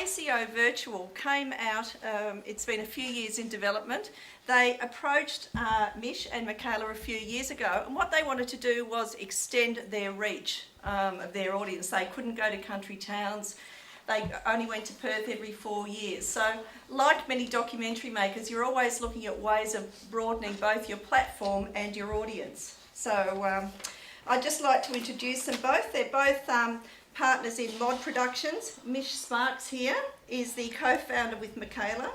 ACO Virtual came out, it's been a few years in development. They approached Mish and Michela a few years ago, and what they wanted to do was extend their reach of their audience. They couldn't go to country towns. They only went to Perth every 4 years. So, like many documentary makers, you're always looking at ways of broadening both your platform and your audience. So, I'd just like to introduce them both. They're both partners in Mod Productions. Mish Sparks here is the co-founder with Michela.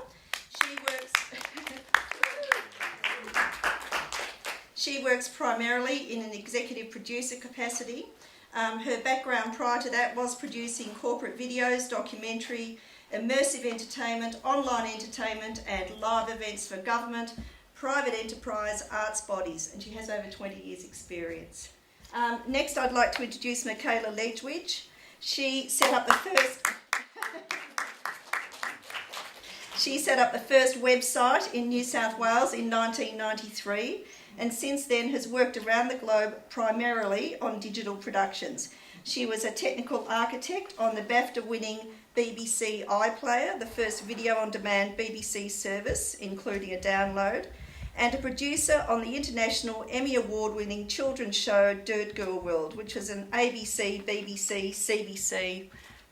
She works primarily in an executive producer capacity. Her background prior to that was producing corporate videos, documentary, immersive entertainment, online entertainment and live events for government, private enterprise, arts bodies, and she has over 20 years experience. Next I'd like to introduce Michela Ledwidge. She set up the first website in New South Wales in 1993, and since then has worked around the globe primarily on digital productions. She was a technical architect on the BAFTA-winning BBC iPlayer, the first video-on-demand BBC service, including a download, and a producer on the international Emmy Award-winning children's show Dirt Girl World, which was an ABC, BBC, CBC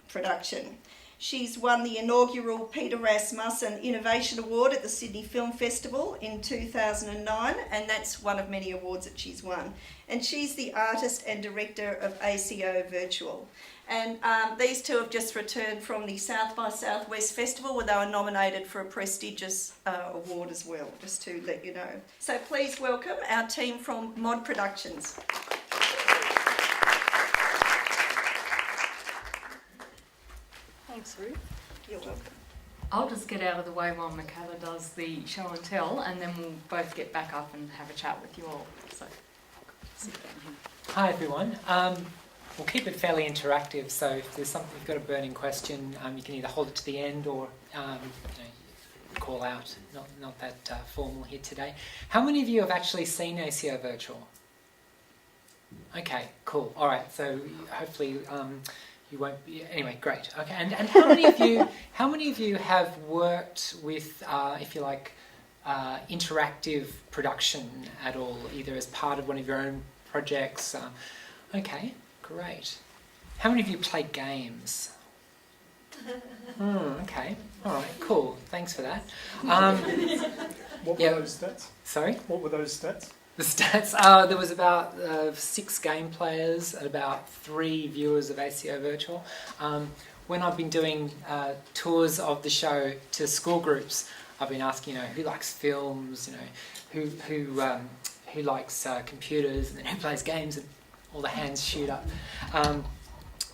production. She's won the inaugural Peter Rasmussen Innovation Award at the Sydney Film Festival in 2009, and that's one of many awards that she's won. And she's the artist and director of ACO Virtual. And these two have just returned from the South by Southwest Festival, where they were nominated for a prestigious award as well, just to let you know. So please welcome our team from Mod Productions. Thanks, Ruth. You're welcome. I'll just get out of the way while Michela does the show and tell, and then we'll both get back up and have a chat with you all. So, sit down here. Hi everyone. We'll keep it fairly interactive, so if there's something you've got a burning question, you can either hold it to the end or call out. Not that formal here today. How many of you have actually seen ACO Virtual? Okay, cool. All right. So hopefully you won't be. Anyway, great. Okay. And how many of you have worked with, if you like, interactive production at all, either as part of one of your own projects? Okay. Great. How many of you play games? Okay. All right. Cool. Thanks for that. What were those stats? Sorry? What were those stats? The stats? There was about 6 game players and about 3 viewers of ACO Virtual. When I've been doing tours of the show to school groups, I've been asking, who likes films, who likes computers, and then who plays games, and all the hands shoot up.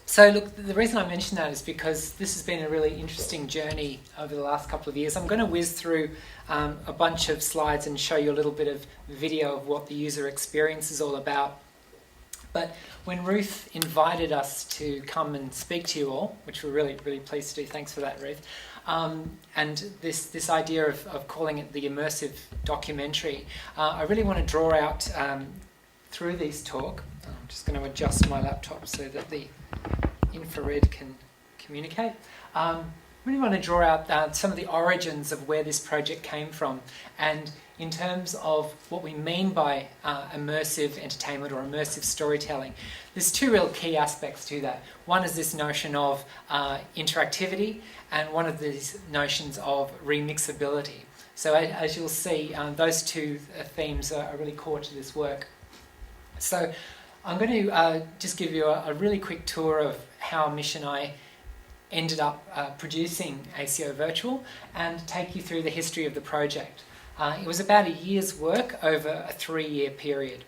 So look, the reason I mention that is because this has been a really interesting journey over the last couple of years. I'm going to whiz through a bunch of slides and show you a little bit of video of what the user experience is all about. But when Ruth invited us to come and speak to you all, which we're really, really pleased to do, thanks for that, Ruth, and this idea of calling it the immersive documentary, I really want to draw out through this talk. I'm just going to adjust my laptop so that the infrared can communicate. I really want to draw out some of the origins of where this project came from, and in terms of what we mean by immersive entertainment or immersive storytelling. There's 2 real key aspects to that. One is this notion of interactivity, and one of these notions of remixability. So as you'll see, those 2 themes are really core to this work. So I'm going to just give you a really quick tour of how Mish and I ended up producing ACO Virtual and take you through the history of the project. It was about a year's work over a 3-year period.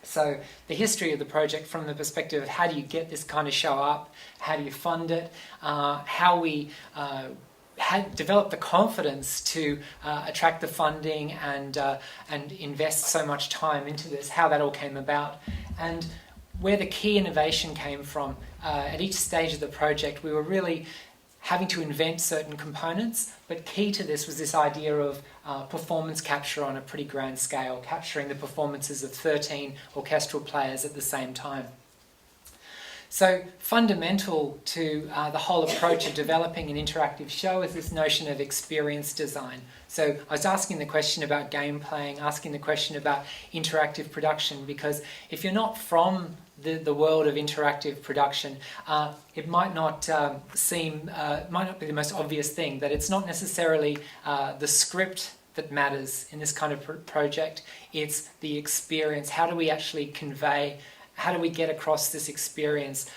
So the history of the project from the perspective of how do you get this kind of show up, how do you fund it, how we had developed the confidence to attract the funding and invest so much time into this, how that all came about, and where the key innovation came from. At each stage of the project, we were really having to invent certain components, but key to this was this idea of performance capture on a pretty grand scale, capturing the performances of 13 orchestral players at the same time. So fundamental to the whole approach of developing an interactive show is this notion of experience design. So I was asking the question about game playing, asking the question about interactive production, because if you're not from the world of interactive production, it might not might not be the most obvious thing, that it's not necessarily the script that matters in this kind of project. It's the experience. How do we actually convey, how do we get across this experience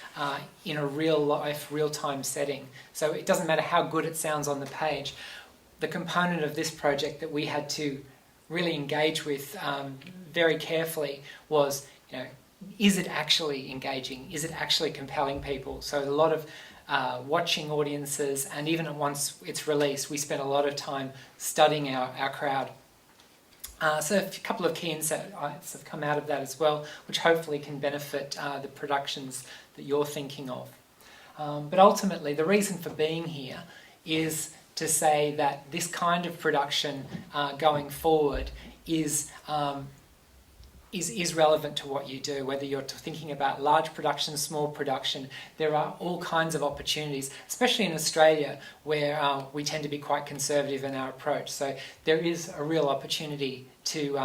in a real life, real-time setting? So it doesn't matter how good it sounds on the page. The component of this project that we had to really engage with very carefully was, is it actually engaging? Is it actually compelling people? So a lot of watching audiences, and even once it's released, we spent a lot of time studying our crowd. So a couple of key insights have come out of that as well, which hopefully can benefit the productions that you're thinking of. But ultimately, the reason for being here is to say that this kind of production going forward is relevant to what you do, whether you're thinking about large production, small production. There are all kinds of opportunities, especially in Australia, where we tend to be quite conservative in our approach. So there is a real opportunity to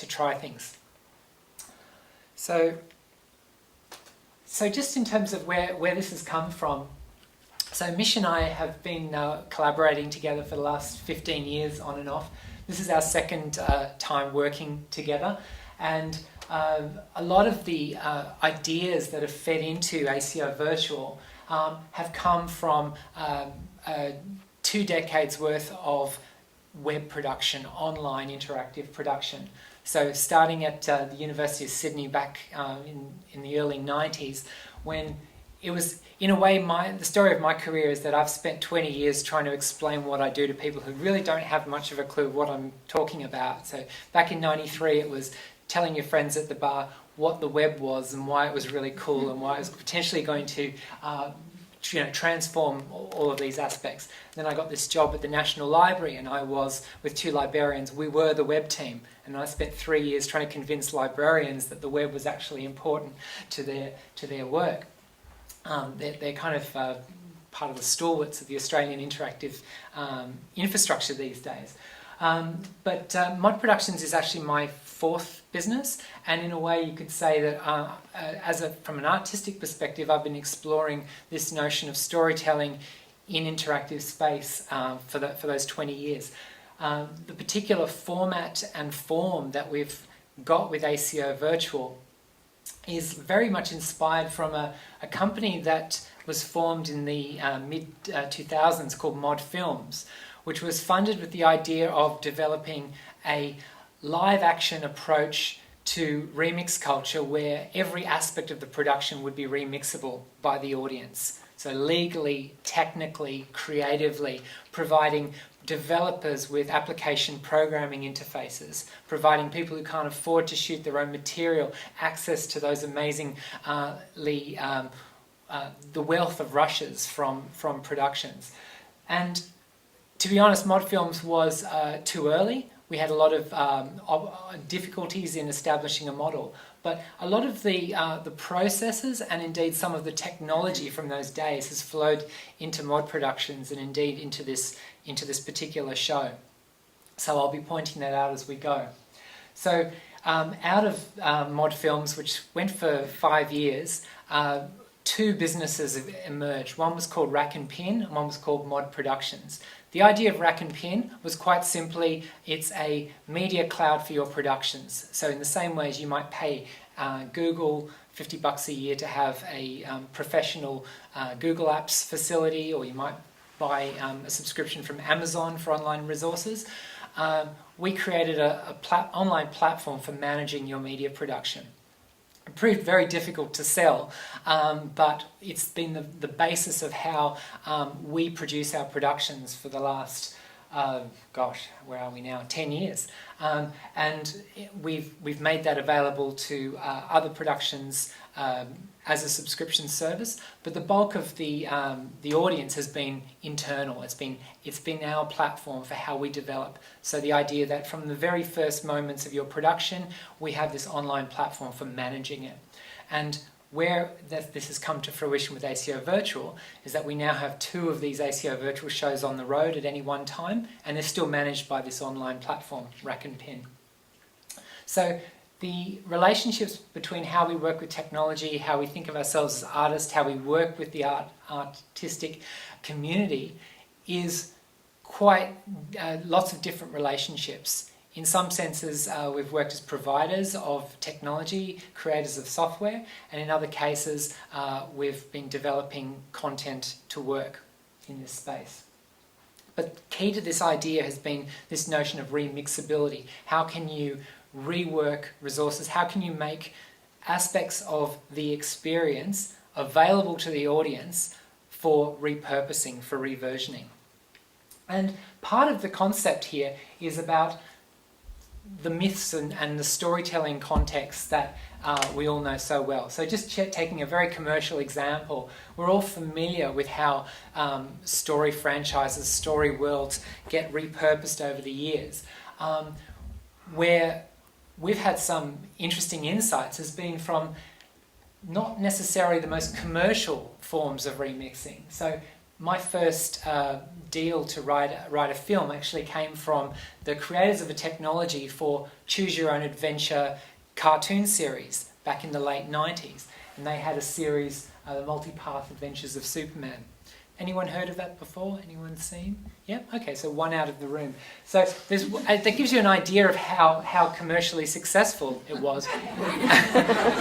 try things. So just in terms of where this has come from, so Mish and I have been collaborating together for the last 15 years on and off. This is our second time working together. And a lot of the ideas that have fed into ACO Virtual have come from 2 decades worth of web production, online interactive production. So starting at the University of Sydney back in the early 90s, when it was, in a way, the story of my career is that I've spent 20 years trying to explain what I do to people who really don't have much of a clue what I'm talking about. So back in 93, it was telling your friends at the bar what the web was and why it was really cool and why it was potentially going to transform all of these aspects. Then I got this job at the National Library, and I was with 2 librarians. We were the web team, and I spent 3 years trying to convince librarians that the web was actually important to their work. They're kind of part of the stalwarts of the Australian interactive infrastructure these days. But Mod Productions is actually my 4th business, and in a way you could say that from an artistic perspective, I've been exploring this notion of storytelling in interactive space for those 20 years. The particular format and form that we've got with ACO Virtual is very much inspired from a company that was formed in the mid-2000s called Mod Films, which was funded with the idea of developing a live-action approach to remix culture where every aspect of the production would be remixable by the audience. So legally, technically, creatively, providing developers with application programming interfaces, providing people who can't afford to shoot their own material access to those amazing the wealth of rushes from productions. And to be honest, Mod Films was too early. We had a lot of difficulties in establishing a model, but a lot of the processes and indeed some of the technology from those days has flowed into Mod Productions and indeed into this particular show. So I'll be pointing that out as we go. So out of Mod Films, which went for 5 years, 2 businesses have emerged. One was called Rack and Pin, and one was called Mod Productions. The idea of Rack and Pin was quite simply, it's a media cloud for your productions. So in the same way as you might pay Google $50 a year to have a professional Google Apps facility, or you might buy a subscription from Amazon for online resources, we created an online platform for managing your media production. It proved very difficult to sell, but it's been the basis of how we produce our productions for the last, where are we now? 10 years. And we've made that available to other productions as a subscription service, but the bulk of the audience has been internal. It's been our platform for how we develop. So the idea that from the very first moments of your production, we have this online platform for managing it. And where this has come to fruition with ACO Virtual is that we now have 2 of these ACO Virtual shows on the road at any one time, and they're still managed by this online platform, Rack and Pin. So the relationships between how we work with technology, how we think of ourselves as artists, how we work with the artistic community is quite lots of different relationships. In some senses, we've worked as providers of technology, creators of software, and in other cases, we've been developing content to work in this space. But key to this idea has been this notion of remixability. How can you rework resources? How can you make aspects of the experience available to the audience for repurposing, for reversioning? And part of the concept here is about the myths and the storytelling context that we all know so well. So just taking a very commercial example, we're all familiar with how story franchises, story worlds get repurposed over the years. Where we've had some interesting insights has been from not necessarily the most commercial forms of remixing. So my first deal to write a film actually came from the creators of a technology for Choose Your Own Adventure cartoon series back in the late 90s. And they had a series, The Multipath Adventures of Superman. Anyone heard of that before? Anyone seen? Yeah? Okay, so 1 out of the room. So that gives you an idea of how commercially successful it was.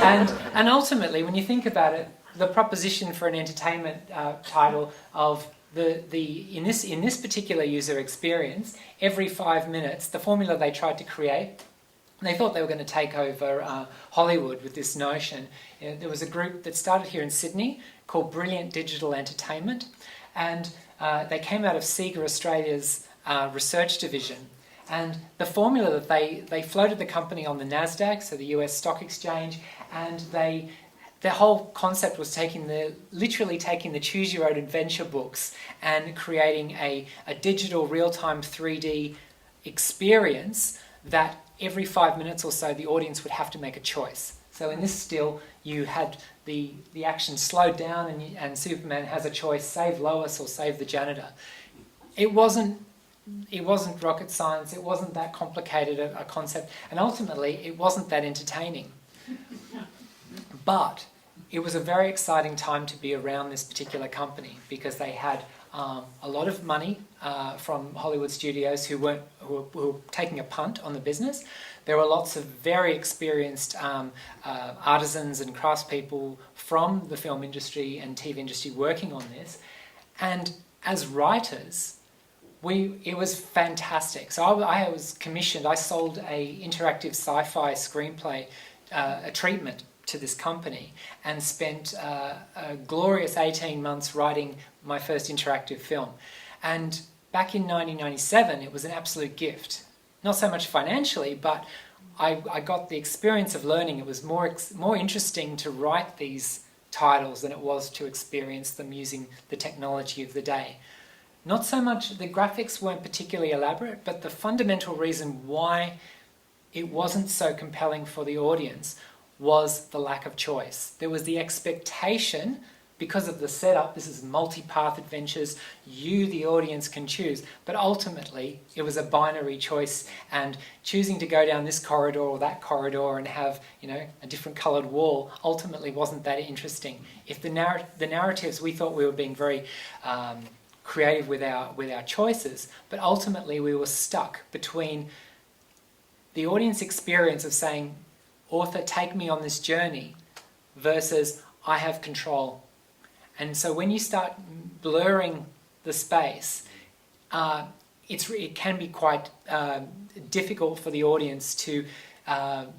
and ultimately, when you think about it, the proposition for an entertainment title of in this particular user experience, every 5 minutes, the formula they tried to create, they thought they were going to take over Hollywood with this notion. There was a group that started here in Sydney called Brilliant Digital Entertainment, and they came out of Sega Australia's research division. And the formula that they floated the company on the NASDAQ, so the US Stock Exchange, and the whole concept was literally taking the Choose Your Own Adventure books and creating a digital real-time 3D experience that every 5 minutes or so the audience would have to make a choice. So in this still, you had the action slowed down and Superman has a choice, save Lois or save the janitor. It wasn't rocket science, it wasn't that complicated a concept, and ultimately it wasn't that entertaining. But it was a very exciting time to be around this particular company because they had a lot of money from Hollywood studios who were taking a punt on the business. There were lots of very experienced artisans and craftspeople from the film industry and TV industry working on this. And as writers, it was fantastic. So I was commissioned, I sold a interactive sci-fi screenplay, a treatment to this company, and spent a glorious 18 months writing my first interactive film. And back in 1997, it was an absolute gift. Not so much financially, but I got the experience of learning. It was more interesting to write these titles than it was to experience them using the technology of the day. Not so much, the graphics weren't particularly elaborate, but the fundamental reason why it wasn't so compelling for the audience was the lack of choice. There was the expectation, because of the setup, this is multi-path adventures, you, the audience, can choose. But ultimately, it was a binary choice, and choosing to go down this corridor or that corridor and have, a different coloured wall ultimately wasn't that interesting. If the narratives, we thought we were being very creative with our choices, but ultimately we were stuck between the audience experience of saying, author, take me on this journey, versus I have control. And so when you start blurring the space, it can be quite difficult for the audience to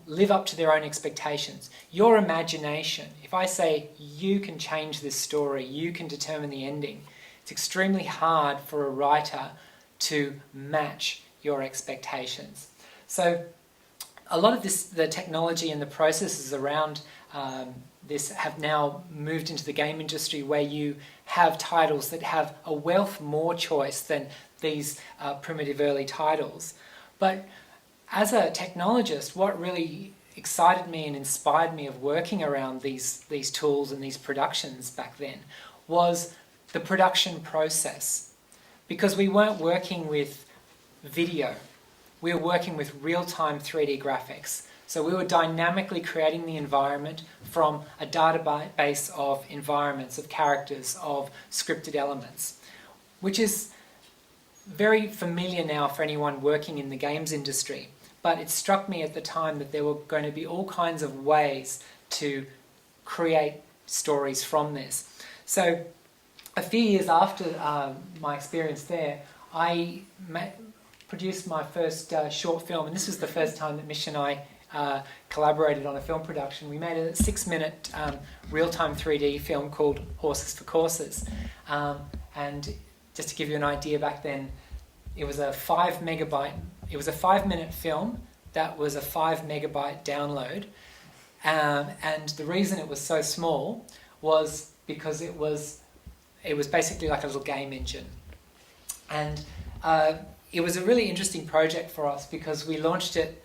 live up to their own expectations. Your imagination, if I say you can change this story, you can determine the ending, it's extremely hard for a writer to match your expectations. So a lot of the technology and the processes around this have now moved into the game industry, where you have titles that have a wealth more choice than these primitive early titles. But as a technologist, what really excited me and inspired me of working around these tools and these productions back then was the production process. Because we weren't working with video, we were working with real-time 3D graphics. So we were dynamically creating the environment from a database of environments, of characters, of scripted elements, which is very familiar now for anyone working in the games industry. But it struck me at the time that there were going to be all kinds of ways to create stories from this. So a few years after my experience there, I produced my first short film, and this was the first time that Mish and I collaborated on a film production. We made a 6-minute real-time 3D film called Horses for Courses. And just to give you an idea, back then, it was a 5-minute film that was a 5 megabyte download. And the reason it was so small was because it was basically like a little game engine. And it was a really interesting project for us because we launched it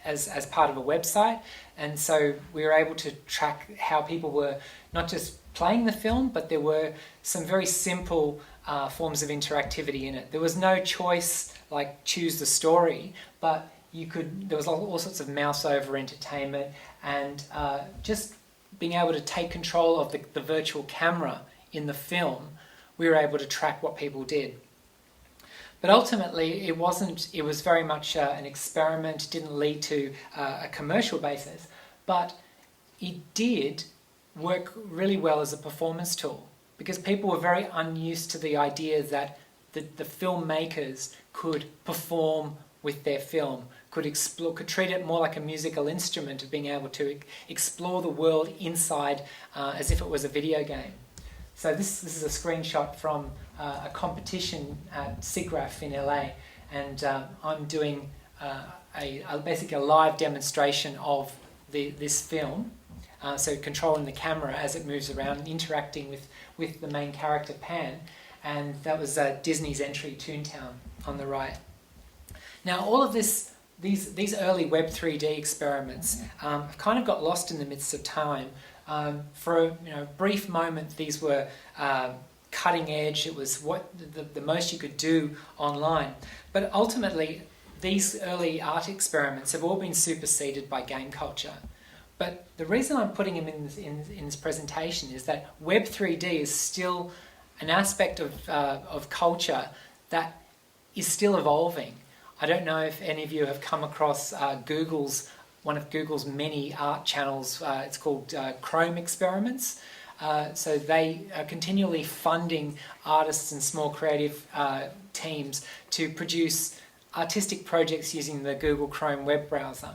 as part of a website, and so we were able to track how people were not just playing the film, but there were some very simple forms of interactivity in it. There was no choice like choose the story, but there was all sorts of mouse over entertainment, and just being able to take control of the virtual camera in the film, we were able to track what people did. But ultimately, it was very much an experiment, didn't lead to a commercial basis, but it did work really well as a performance tool because people were very unused to the idea that the filmmakers could perform with their film, could treat it more like a musical instrument of being able to explore the world inside as if it was a video game. So this is a screenshot from a competition at SIGGRAPH in LA, and I'm doing basically a live demonstration of this film, so controlling the camera as it moves around and interacting with the main character Pan, and that was Disney's entry, Toontown, on the right. Now all of these early Web 3D experiments have kind of got lost in the midst of time. For a brief moment, these were cutting edge. It was what the most you could do online. But ultimately, these early art experiments have all been superseded by game culture. But the reason I'm putting them in this presentation is that Web 3D is still an aspect of culture that is still evolving. I don't know if any of you have come across one of Google's many art channels. It's called Chrome Experiments. So they are continually funding artists and small creative teams to produce artistic projects using the Google Chrome web browser.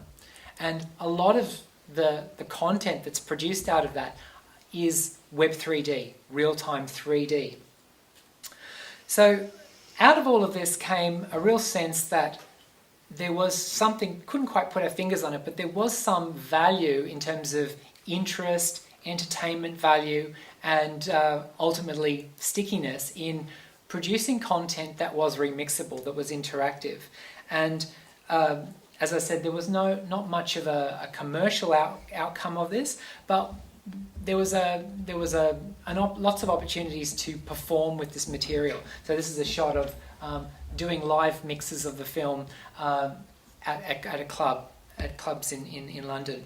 And a lot of the content that's produced out of that is Web 3D, real-time 3D. So out of all of this came a real sense that there was something, couldn't quite put our fingers on it, but there was some value in terms of interest, entertainment value, and ultimately stickiness in producing content that was remixable, that was interactive. And as I said, there was not much of a commercial outcome of this, but there was lots of opportunities to perform with this material. So this is a shot of doing live mixes of the film at clubs in London.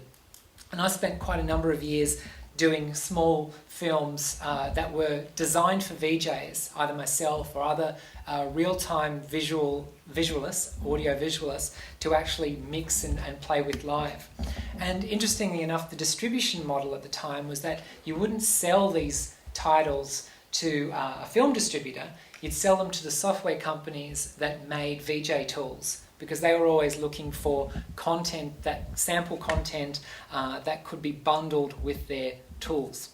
And I spent quite a number of years doing small films that were designed for VJs, either myself or other real-time visualists, audio visualists, to actually mix and play with live. And interestingly enough, the distribution model at the time was that you wouldn't sell these titles to a film distributor, you'd sell them to the software companies that made VJ tools, because they were always looking for content, sample content that could be bundled with their tools.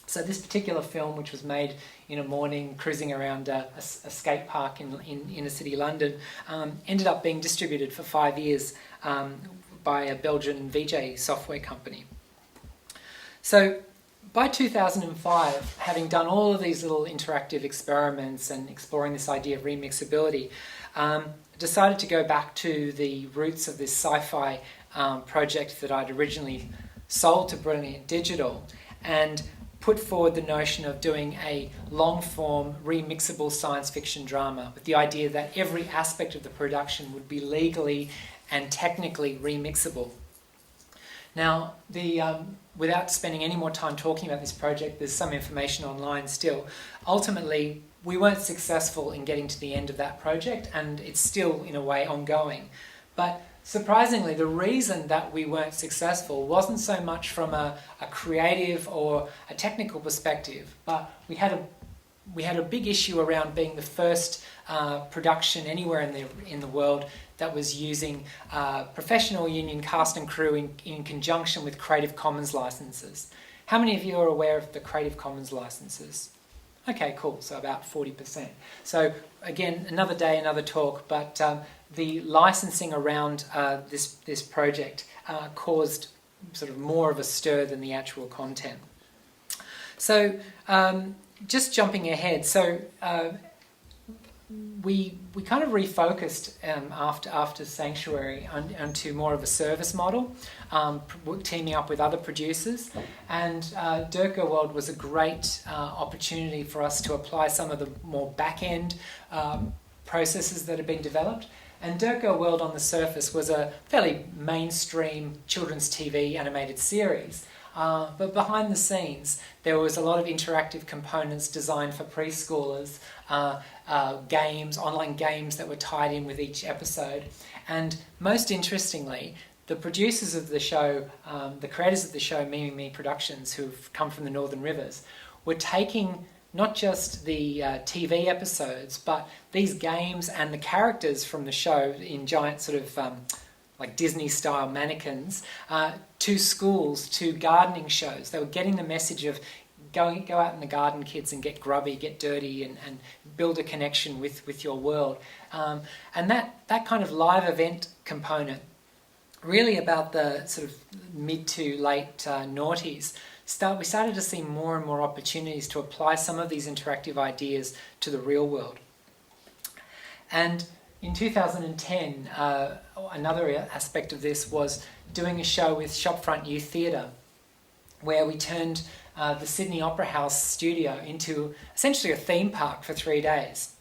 So this particular film, which was made in a morning cruising around a skate park in inner city London, ended up being distributed for 5 years by a Belgian VJ software company. So by 2005, having done all of these little interactive experiments and exploring this idea of remixability, decided to go back to the roots of this sci-fi project that I'd originally sold to Brilliant Digital, and put forward the notion of doing a long-form remixable science fiction drama with the idea that every aspect of the production would be legally and technically remixable. Now, without spending any more time talking about this project, there's some information online still. Ultimately, we weren't successful in getting to the end of that project, and it's still, in a way, ongoing. But surprisingly, the reason that we weren't successful wasn't so much from a creative or a technical perspective, but we had a big issue around being the first production anywhere in the world that was using professional union cast and crew in conjunction with Creative Commons licenses. How many of you are aware of the Creative Commons licenses? Okay, cool, so about 40%. So again, another day, another talk, but the licensing around this project caused sort of more of a stir than the actual content. So just jumping ahead, so we kind of refocused after Sanctuary onto more of a service model, teaming up with other producers, and Erika World was a great opportunity for us to apply some of the more back-end processes that have been developed. And Erika World on the surface was a fairly mainstream children's TV animated series. But behind the scenes, there was a lot of interactive components designed for preschoolers, games, online games that were tied in with each episode. And most interestingly, the producers of the show, the creators of the show, Me Productions, who've come from the Northern Rivers, were taking not just the TV episodes, but these games and the characters from the show in giant sort of like Disney-style mannequins, to schools, to gardening shows. They were getting the message of go out in the garden, kids, and get grubby, get dirty, and build a connection with your world. And that kind of live event component, really about the sort of mid to late noughties, we started to see more and more opportunities to apply some of these interactive ideas to the real world. And in 2010, another aspect of this was doing a show with Shopfront Youth Theatre, where we turned the Sydney Opera House studio into essentially a theme park for 3 days.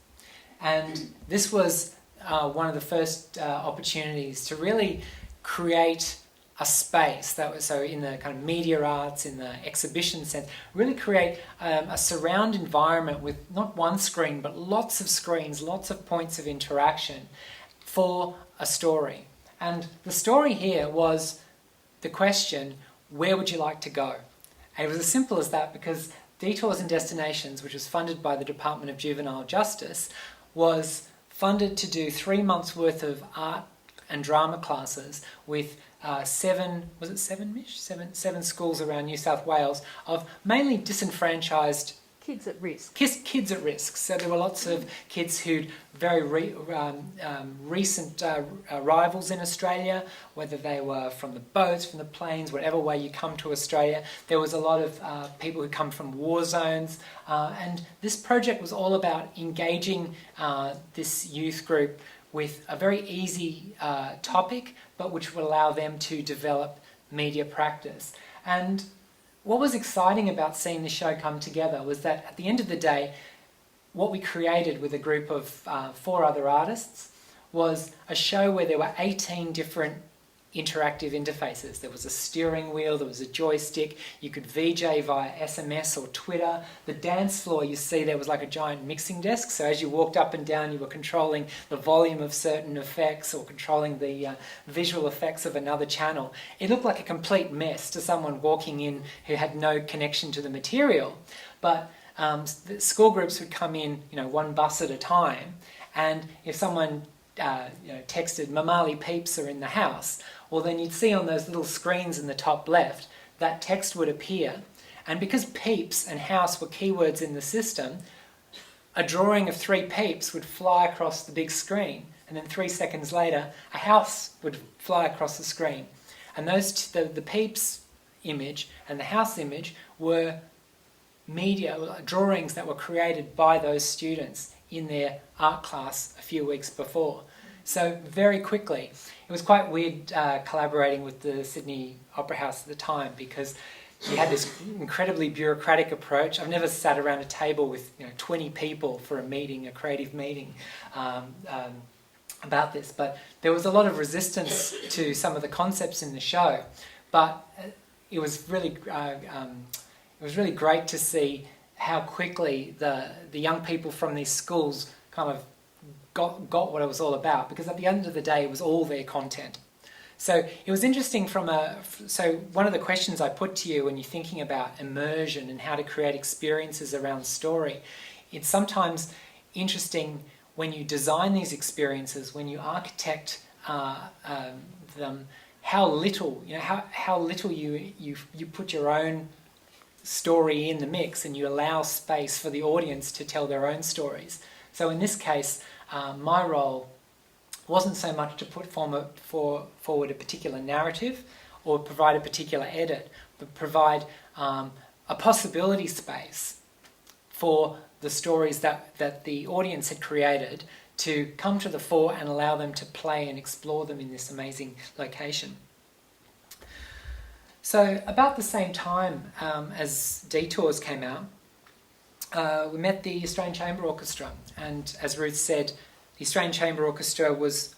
And this was one of the first opportunities to really create a space that was, so in the kind of media arts, in the exhibition sense, really create a surround environment with not one screen, but lots of screens, lots of points of interaction for a story. And the story here was the question, where would you like to go? And it was as simple as that, because Detours and Destinations, which was funded by the Department of Juvenile Justice, was funded to do 3 months worth of art and drama classes with seven schools around New South Wales of mainly disenfranchised kids at risk. Kids at risk. So there were lots of kids who'd very recent arrivals in Australia, whether they were from the boats, from the planes, whatever way you come to Australia. There was a lot of people who come from war zones. And this project was all about engaging this youth group with a very easy topic, but which would allow them to develop media practice. And what was exciting about seeing the show come together was that at the end of the day, what we created with a group of 4 other artists was a show where there were 18 different interactive interfaces. There was a steering wheel, there was a joystick, you could VJ via SMS or Twitter. The dance floor, you see there was like a giant mixing desk, so as you walked up and down you were controlling the volume of certain effects or controlling the visual effects of another channel. It looked like a complete mess to someone walking in who had no connection to the material, but the school groups would come in, one bus at a time, and if someone texted "Mamali peeps are in the house," well then you'd see on those little screens in the top left that text would appear, and because peeps and house were keywords in the system, a drawing of 3 peeps would fly across the big screen, and then 3 seconds later a house would fly across the screen, and those the peeps image and the house image were media drawings that were created by those students in their art class a few weeks before. So very quickly, it was quite weird collaborating with the Sydney Opera House at the time, because you had this incredibly bureaucratic approach. I've never sat around a table with 20 people for a meeting, a creative meeting, about this, but there was a lot of resistance to some of the concepts in the show. But it was really great to see how quickly the young people from these schools kind of got what it was all about, because at the end of the day it was all their content. So it was interesting so one of the questions I put to you when you're thinking about immersion and how to create experiences around story, it's sometimes interesting when you design these experiences, when you architect them, how little you put your own story in the mix, and you allow space for the audience to tell their own stories. So in this case, my role wasn't so much to put forward a particular narrative or provide a particular edit, but provide a possibility space for the stories that the audience had created to come to the fore and allow them to play and explore them in this amazing location. So about the same time as Detours came out, we met the Australian Chamber Orchestra, and as Ruth said, the Australian Chamber Orchestra was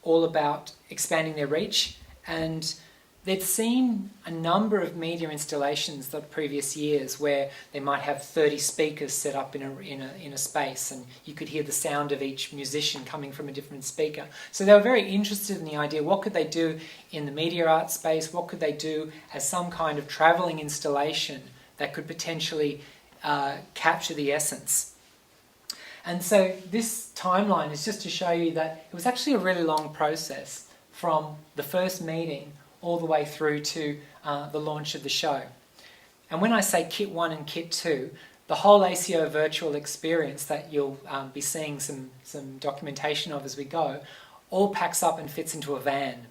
all about expanding their reach, and they'd seen a number of media installations the previous years where they might have 30 speakers set up in a space, and you could hear the sound of each musician coming from a different speaker. So they were very interested in the idea, what could they do in the media art space, what could they do as some kind of travelling installation that could potentially capture the essence. And so this timeline is just to show you that it was actually a really long process from the first meeting all the way through to the launch of the show. And when I say Kit 1 and Kit 2, the whole ACO Virtual experience that you'll be seeing some documentation of as we go, all packs up and fits into a van.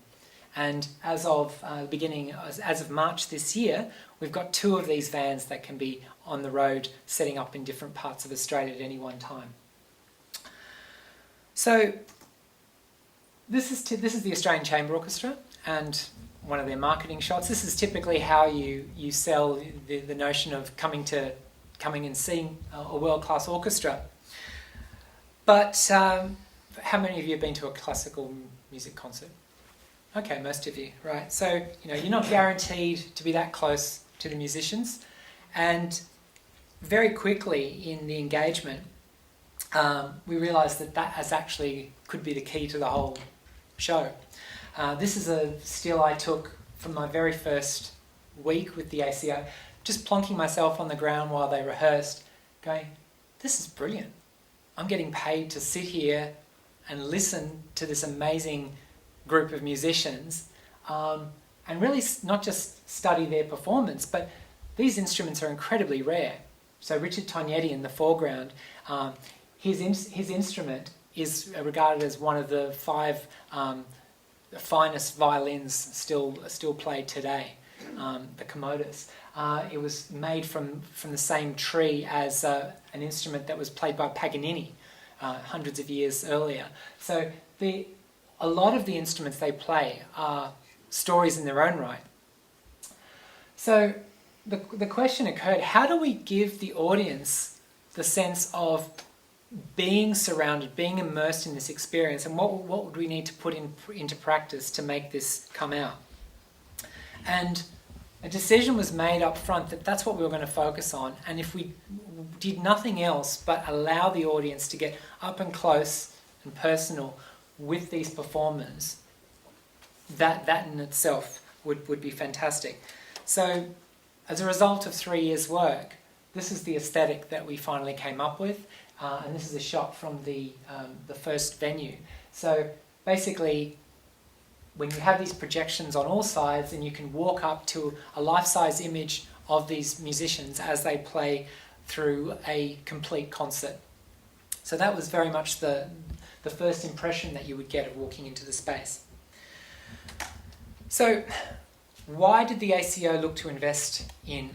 And as of as of March this year, we've got 2 of these vans that can be on the road setting up in different parts of Australia at any one time. So this is the Australian Chamber Orchestra and one of their marketing shots. This is typically how you sell the notion of coming and seeing a world-class orchestra. But how many of you have been to a classical music concert? Okay, most of you, right. So, you're not guaranteed to be that close to the musicians. And very quickly in the engagement, we realised that actually could be the key to the whole show. This is a still I took from my very first week with the ACO, just plonking myself on the ground while they rehearsed, going, this is brilliant. I'm getting paid to sit here and listen to this amazing group of musicians, and really not just study their performance, but these instruments are incredibly rare. So Richard Tognetti in the foreground, his instrument is regarded as one of the 5 finest violins still played today, the Commodus. It was made from the same tree as an instrument that was played by Paganini hundreds of years earlier. So a lot of the instruments they play are stories in their own right. So the question occurred, how do we give the audience the sense of being surrounded, being immersed in this experience, and what would we need to put into practice to make this come out? And a decision was made up front that that's what we were going to focus on, and if we did nothing else but allow the audience to get up and close and personal with these performers, that in itself would be fantastic. So as a result of 3 years' work, this is the aesthetic that we finally came up with, and this is a shot from the first venue. So basically, when you have these projections on all sides, and you can walk up to a life-size image of these musicians as they play through a complete concert. So that was very much the first impression that you would get of walking into the space. So why did the ACO look to invest in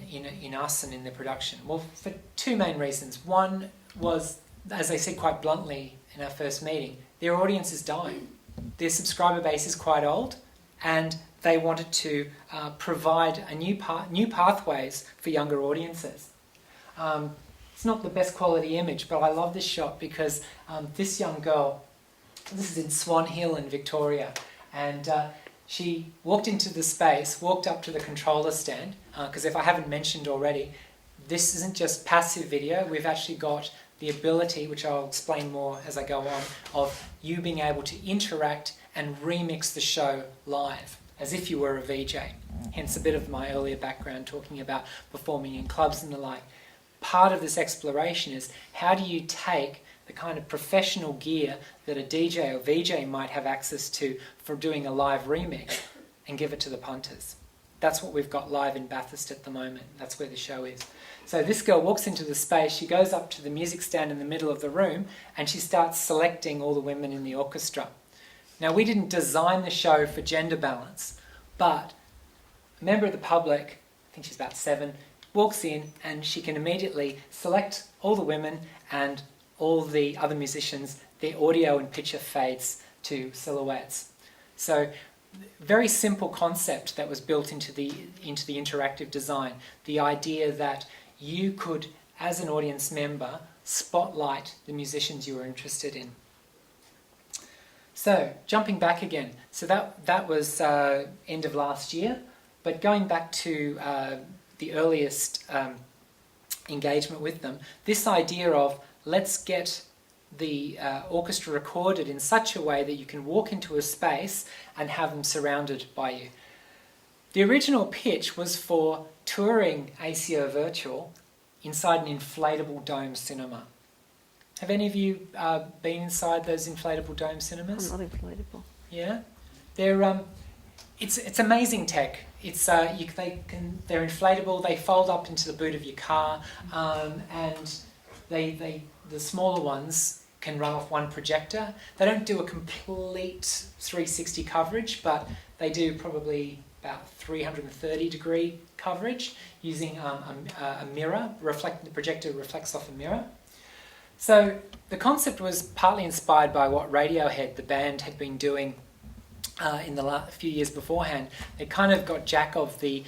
us and in the production? Well, for 2 main reasons. One was, as they said quite bluntly in our first meeting, their audience is dying. their subscriber base is quite old, and they wanted to provide a new pathways for younger audiences. It's not the best quality image, but I love this shot because this young girl, this is in Swan Hill in Victoria, and she walked into the space, walked up to the controller stand, because if I haven't mentioned already, this isn't just passive video, we've actually got the ability, which I'll explain more as I go on, of you being able to interact and remix the show live, as if you were a VJ. Hence a bit of my earlier background talking about performing in clubs and the like. Part of this exploration is how do you take the kind of professional gear that a DJ or VJ might have access to for doing a live remix and give it to the punters. That's what we've got live in Bathurst at the moment. That's where the show is. So this girl walks into the space, she goes up to the music stand in the middle of the room and she starts selecting all the women in the orchestra. Now, we didn't design the show for gender balance, but a member of the public, I think she's about 7, walks in and she can immediately select all the women and all the other musicians, their audio and picture fades to silhouettes. So very simple concept that was built into the interactive design. The idea that you could, as an audience member, spotlight the musicians you were interested in. So, jumping back again. So that was end of last year, but going back to the earliest engagement with them, this idea of let's get the orchestra recorded in such a way that you can walk into a space and have them surrounded by you. The original pitch was for touring ACO Virtual inside an inflatable dome cinema. Have any of you been inside those inflatable dome cinemas? Not inflatable. Yeah, they're it's amazing tech. It's they're inflatable. They fold up into the boot of your car, and the smaller ones can run off one projector. They don't do a complete 360 coverage, but they do probably about 330 degree coverage using a mirror. The projector reflects off a mirror. So the concept was partly inspired by what Radiohead, the band, had been doing in the few years beforehand. They kind of got jack of the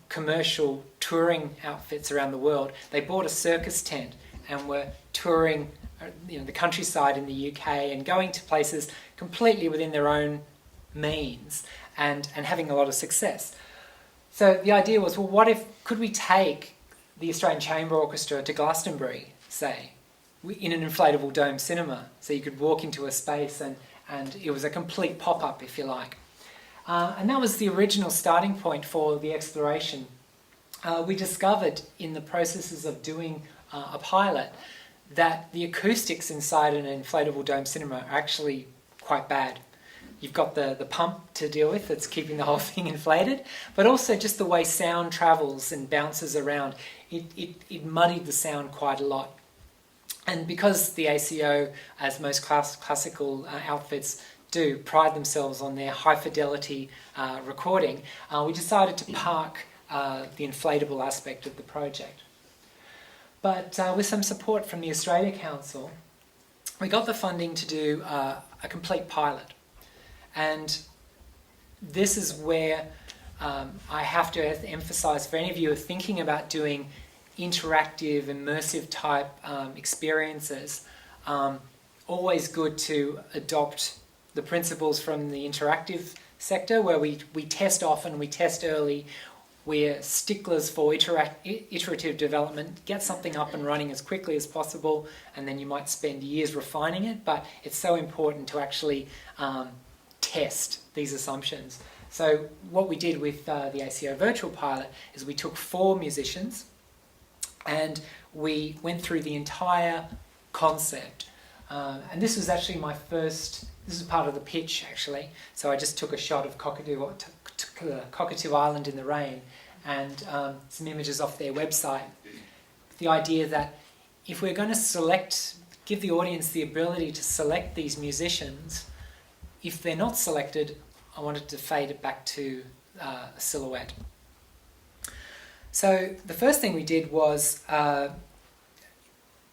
commercial touring outfits around the world. They bought a circus tent and were touring the countryside in the UK and going to places completely within their own means and having a lot of success. So the idea was, well, could we take the Australian Chamber Orchestra to Glastonbury, say, in an inflatable dome cinema, so you could walk into a space and it was a complete pop-up, if you like. And that was the original starting point for the exploration. We discovered in the processes of doing a pilot that the acoustics inside an inflatable dome cinema are actually quite bad. You've got the pump to deal with that's keeping the whole thing inflated, but also just the way sound travels and bounces around, it muddied the sound quite a lot. And because the ACO, as most classical outfits do, pride themselves on their high fidelity recording, we decided to park the inflatable aspect of the project. But with some support from the Australia Council, we got the funding to do a complete pilot. And this is where I have to emphasise, for any of you who are thinking about doing interactive, immersive type experiences, always good to adopt the principles from the interactive sector, where we test often, we test early, we're sticklers for iterative development, get something up and running as quickly as possible, and then you might spend years refining it, but it's so important to actually test these assumptions. So what we did with the ACO Virtual pilot is we took 4 musicians and we went through the entire concept. And this was actually this is part of the pitch actually. So I just took a shot of Cockatoo Island in the rain and some images off their website. The idea that if we're going to give the audience the ability to select these musicians, if they're not selected, I wanted to fade it back to a silhouette. So the first thing we did was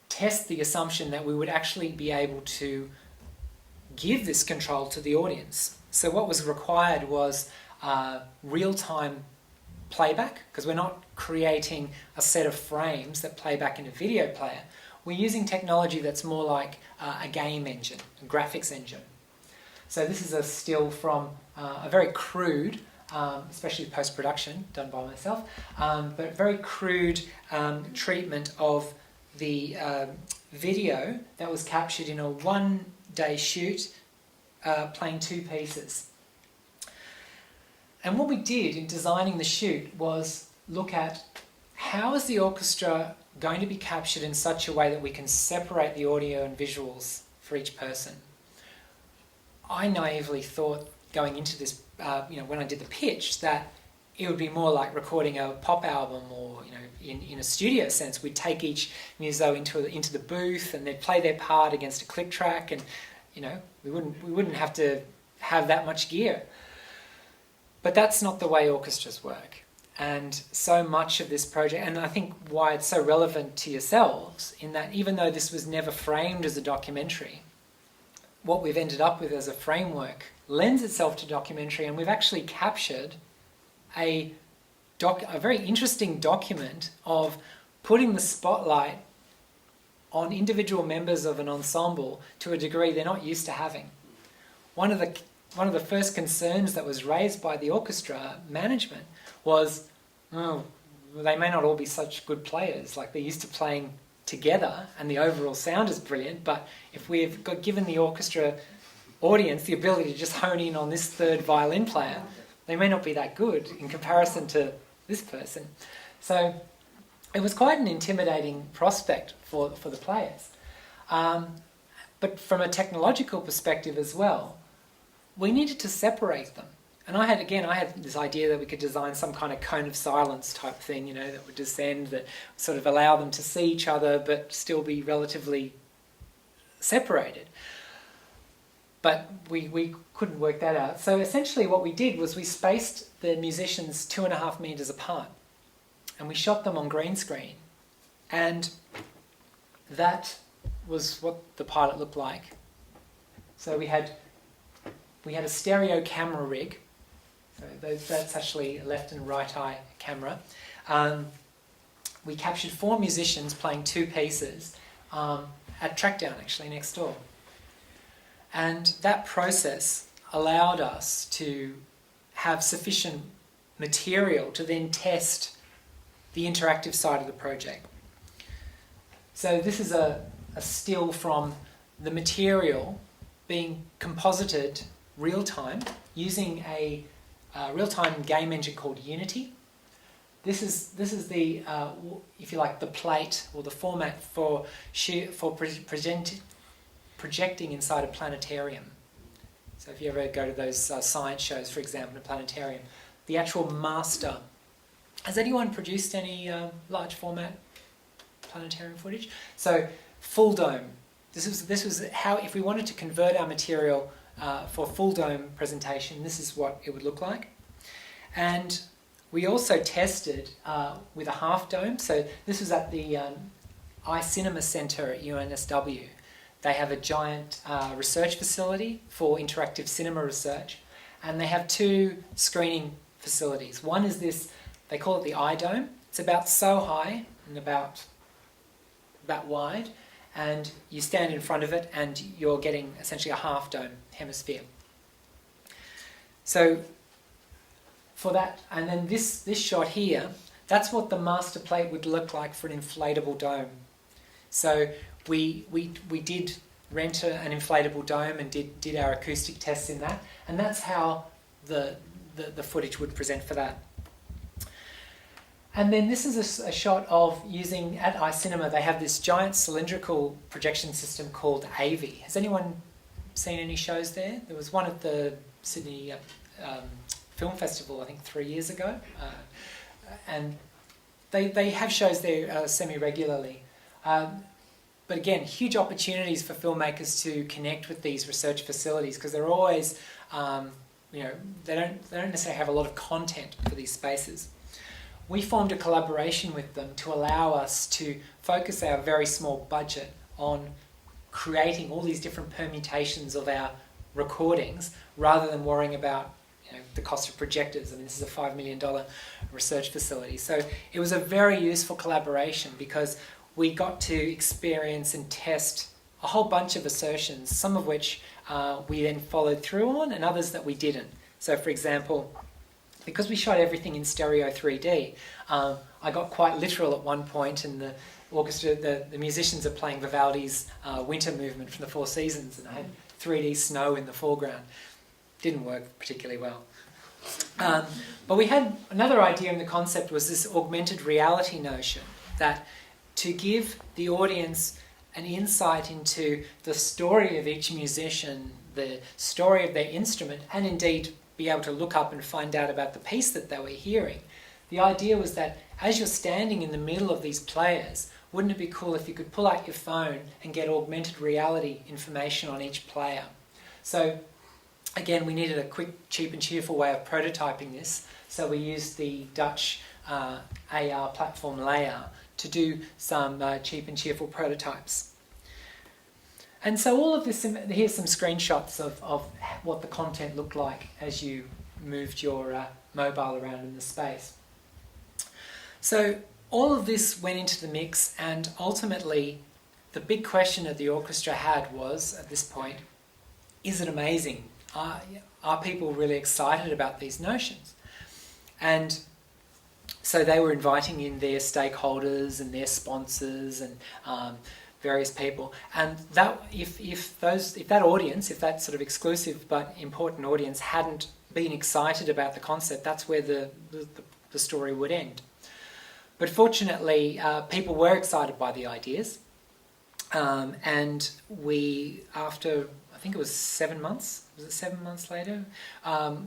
test the assumption that we would actually be able to give this control to the audience. So what was required was real-time playback, because we're not creating a set of frames that play back in a video player. We're using technology that's more like a game engine, a graphics engine. So this is a still from a very crude, especially post-production, done by myself, but very crude treatment of the video that was captured in a one-day shoot, playing 2 pieces. And what we did in designing the shoot was look at how is the orchestra going to be captured in such a way that we can separate the audio and visuals for each person. I naively thought going into this, when I did the pitch, that it would be more like recording a pop album, or in a studio sense, we'd take each muso into the booth and they'd play their part against a click track, and we wouldn't have to have that much gear. But that's not the way orchestras work. And so much of this project, and I think why it's so relevant to yourselves, in that even though this was never framed as a documentary, what we've ended up with as a framework lends itself to documentary, and we've actually captured a very interesting document of putting the spotlight on individual members of an ensemble to a degree they're not used to having. One of the first concerns that was raised by the orchestra management was, they may not all be such good players, like they're used to playing together and the overall sound is brilliant, but if we've given the orchestra audience the ability to just hone in on this third violin player, they may not be that good in comparison to this person. So it was quite an intimidating prospect for the players. But from a technological perspective as well, we needed to separate them. And I had this idea that we could design some kind of cone of silence type thing, that would descend, that sort of allow them to see each other but still be relatively separated. But we couldn't work that out. So essentially what we did was we spaced the musicians 2.5 meters apart, and we shot them on green screen. And that was what the pilot looked like. So we had a stereo camera rig. So that's actually a left and right eye camera. We captured 4 musicians playing 2 pieces at Trackdown, actually, next door. And that process allowed us to have sufficient material to then test the interactive side of the project. So this is a still from the material being composited real-time using a real-time game engine called Unity. This is the if you like, the plate or the format for projecting inside a planetarium. So if you ever go to those science shows, for example, in a planetarium, the actual master. Has anyone produced any large format planetarium footage? So full dome. This was how, if we wanted to convert our material for full dome presentation, this is what it would look like. And we also tested with a half dome. So this was at the iCinema Centre at UNSW. They have a giant research facility for interactive cinema research, and they have 2 screening facilities. One is this, they call it the iDome. It's about so high and about wide, and you stand in front of it and you're getting essentially a half dome hemisphere. So for that, and then this shot here, that's what the master plate would look like for an inflatable dome. So we did rent an inflatable dome and did our acoustic tests in that, and that's how the footage would present for that. And then this is a shot of using, at iCinema, they have this giant cylindrical projection system called AVI. Has anyone seen any shows there? There was one at the Sydney Film Festival, I think 3 years ago. And they have shows there semi-regularly. But again, huge opportunities for filmmakers to connect with these research facilities, because they're always, they don't necessarily have a lot of content for these spaces. We formed a collaboration with them to allow us to focus our very small budget on creating all these different permutations of our recordings rather than worrying about the cost of projectors. I mean, this is a $5 million research facility. So it was a very useful collaboration because we got to experience and test a whole bunch of assertions, some of which we then followed through on and others that we didn't. So for example, because we shot everything in stereo 3D, I got quite literal at one point, and the orchestra, the musicians are playing Vivaldi's Winter Movement from the Four Seasons, and I had 3D snow in the foreground. Didn't work particularly well. But we had another idea in the concept was this augmented reality notion, that to give the audience an insight into the story of each musician, the story of their instrument, and indeed be able to look up and find out about the piece that they were hearing. The idea was that as you're standing in the middle of these players, wouldn't it be cool if you could pull out your phone and get augmented reality information on each player? So again, we needed a quick, cheap and cheerful way of prototyping this, so we used the Dutch AR platform Layer to do some cheap and cheerful prototypes. And so all of this, here's some screenshots of what the content looked like as you moved your mobile around in the space. So all of this went into the mix, and ultimately the big question that the orchestra had was, at this point, is it amazing? Are people really excited about these notions? And so they were inviting in their stakeholders and their sponsors and various people. And that if that audience, if that sort of exclusive but important audience hadn't been excited about the concept, that's where the story would end. But fortunately, people were excited by the ideas. And we, after, I think it was 7 months, was it 7 months later?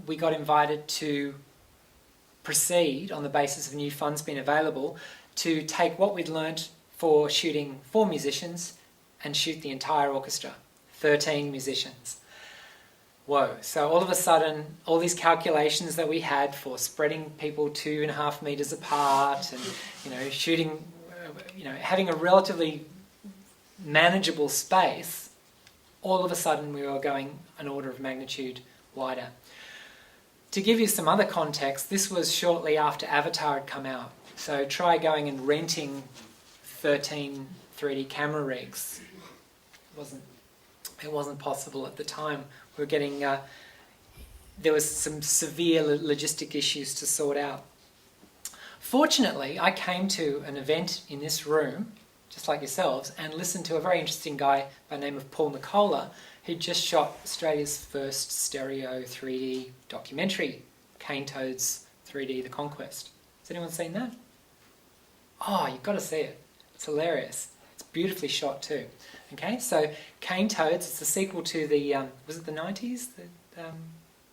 We got invited to proceed on the basis of new funds being available to take what we'd learnt for shooting 4 musicians and shoot the entire orchestra, 13 musicians. Whoa. So all of a sudden, all these calculations that we had for spreading people 2.5 meters apart and, shooting, having a relatively manageable space, all of a sudden we were going an order of magnitude wider. To give you some other context, this was shortly after Avatar had come out. So try going and renting 13 3D camera rigs. It wasn't possible at the time. We were getting, there was some severe logistic issues to sort out. Fortunately, I came to an event in this room, just like yourselves, and listened to a very interesting guy by the name of Paul Nicola, who just shot Australia's first stereo 3D documentary, Cane Toad's 3D The Conquest. Has anyone seen that? Oh, you've got to see it. It's hilarious. It's beautifully shot too. Okay, so Cane Toads, it's the sequel to the, was it the 90s? The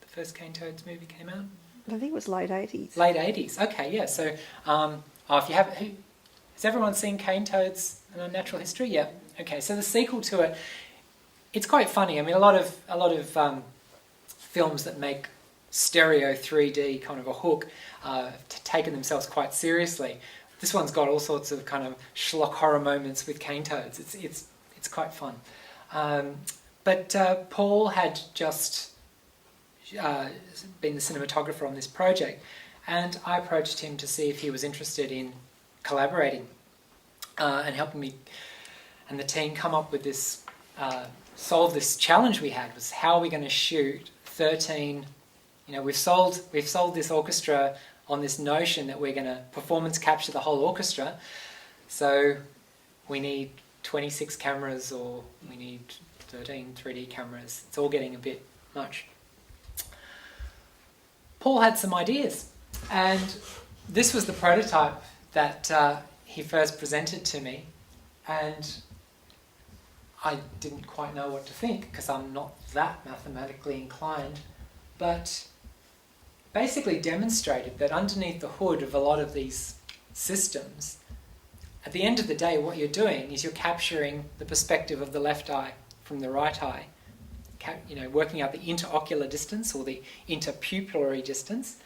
first Cane Toads movie came out? I think it was late 80s. Late 80s, okay, yeah. So if you have, has everyone seen Cane Toads Natural History? Yeah. Okay, so the sequel to it, it's quite funny. I mean, a lot of films that make stereo 3D kind of a hook taken themselves quite seriously. This one's got all sorts of kind of schlock horror moments with cane toads. It's quite fun. But Paul had just been the cinematographer on this project, and I approached him to see if he was interested in collaborating and helping me and the team come up with this, solve this challenge we had, was how are we going to shoot 13, we've sold this orchestra on this notion that we're going to performance capture the whole orchestra, so we need 26 cameras or we need 13 3D cameras. It's all getting a bit much. Paul had some ideas, and this was the prototype that he first presented to me, and I didn't quite know what to think because I'm not that mathematically inclined, but basically demonstrated that underneath the hood of a lot of these systems, at the end of the day, what you're doing is you're capturing the perspective of the left eye from the right eye, working out the interocular distance or the interpupillary distance.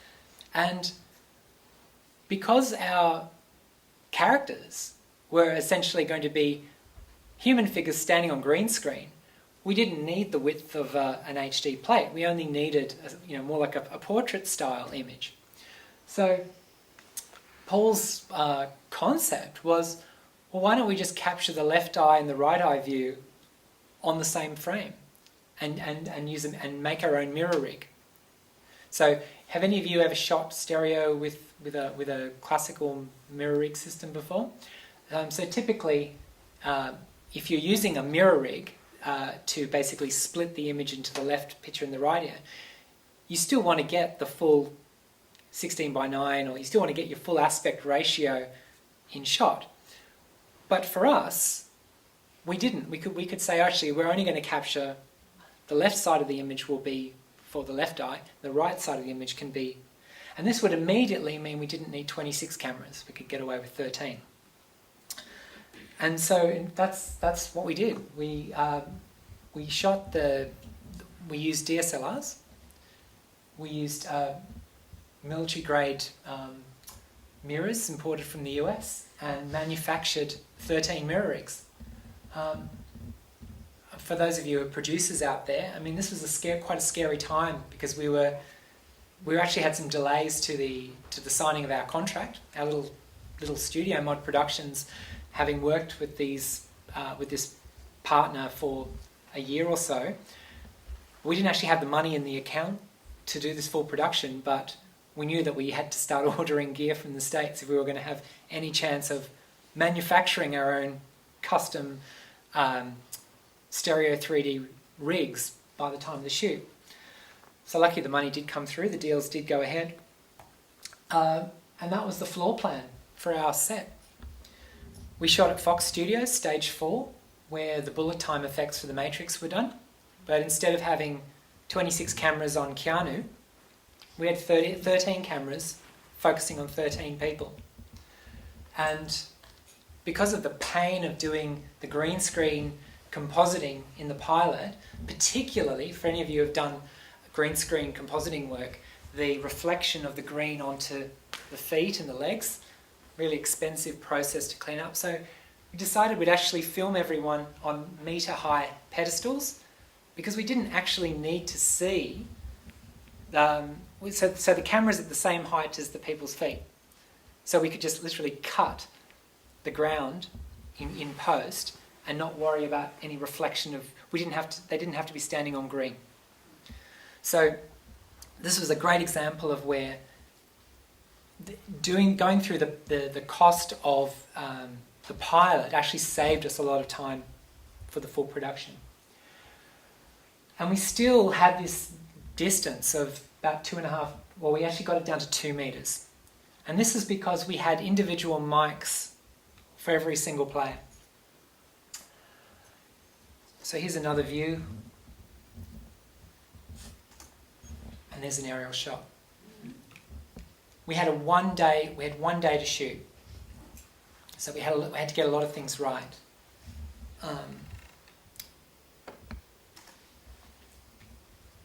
And because our characters were essentially going to be human figures standing on green screen, we didn't need the width of an HD plate. We only needed, more like a portrait style image. So Paul's concept was, well, why don't we just capture the left eye and the right eye view on the same frame, and use them and make our own mirror rig. So, have any of you ever shot stereo with a classical mirror rig system before? So typically, if you're using a mirror rig to basically split the image into the left picture and the right ear, you still want to get the full 16:9, or you still want to get your full aspect ratio in shot. But for us, we didn't. We could say, actually, we're only going to capture the left side of the image will be for the left eye, the right side of the image can be, and this would immediately mean we didn't need 26 cameras. We could get away with 13. And so that's what we did. We shot we used DSLRs. We used military grade mirrors imported from the US and manufactured 13 mirror rigs. For those of you who are producers out there, I mean, this was quite a scary time, because we actually had some delays to the signing of our contract. Our little studio, Mod Productions, having worked with this partner for a year or so, we didn't actually have the money in the account to do this full production, but we knew that we had to start ordering gear from the States if we were going to have any chance of manufacturing our own custom stereo 3D rigs by the time of the shoot. So lucky the money did come through, the deals did go ahead. And that was the floor plan for our set. We shot at Fox Studios, stage 4, where the bullet time effects for the Matrix were done. But instead of having 26 cameras on Keanu, we had 13 cameras focusing on 13 people. And because of the pain of doing the green screen compositing in the pilot, particularly for any of you who have done green screen compositing work, the reflection of the green onto the feet and the legs, really expensive process to clean up. So we decided we'd actually film everyone on metre-high pedestals, because we didn't actually need to see. So the camera's at the same height as the people's feet. So we could just literally cut the ground in post and not worry about any reflection of. They didn't have to be standing on green. So this was a great example of where going through the cost of the pilot actually saved us a lot of time for the full production. And we still had this distance of about 2.5. Well, we actually got it down to 2 meters, and this is because we had individual mics for every single player. So here's another view, and there's an aerial shot. We had one day to shoot, so we had to get a lot of things right.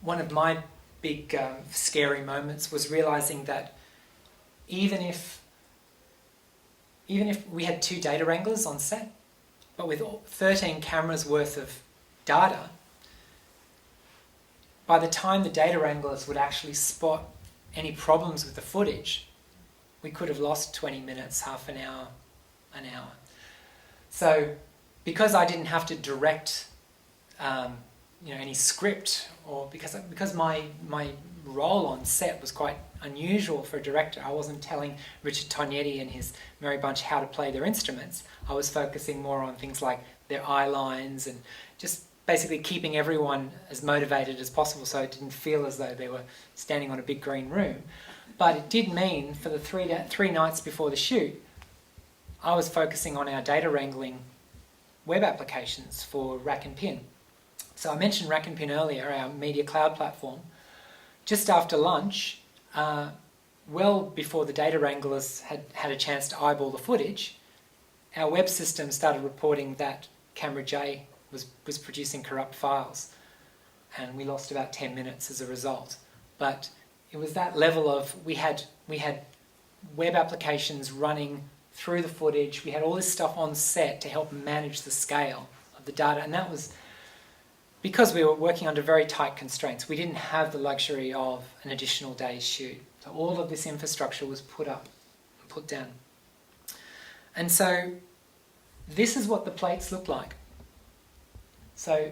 One of my big scary moments was realizing that even if we had 2 data wranglers on set, but with 13 cameras worth of data, by the time the data wranglers would actually spot any problems with the footage, we could have lost 20 minutes, half an hour, an hour. So because I didn't have to direct any script, or because my role on set was quite unusual for a director, I wasn't telling Richard Tognetti and his Merry Bunch how to play their instruments. I was focusing more on things like their eye lines and just basically keeping everyone as motivated as possible, so it didn't feel as though they were standing on a big green room. But it did mean for the three nights before the shoot, I was focusing on our data wrangling web applications for Rack and Pin. So I mentioned Rack and Pin earlier, our media cloud platform. Just after lunch, well before the data wranglers had a chance to eyeball the footage, our web system started reporting that Camera J was producing corrupt files, and we lost about 10 minutes as a result. But it was that level of we had web applications running through the footage. We had all this stuff on set to help manage the scale of the data, and that was because we were working under very tight constraints, we didn't have the luxury of an additional day's shoot. So all of this infrastructure was put up and put down. And so this is what the plates look like. So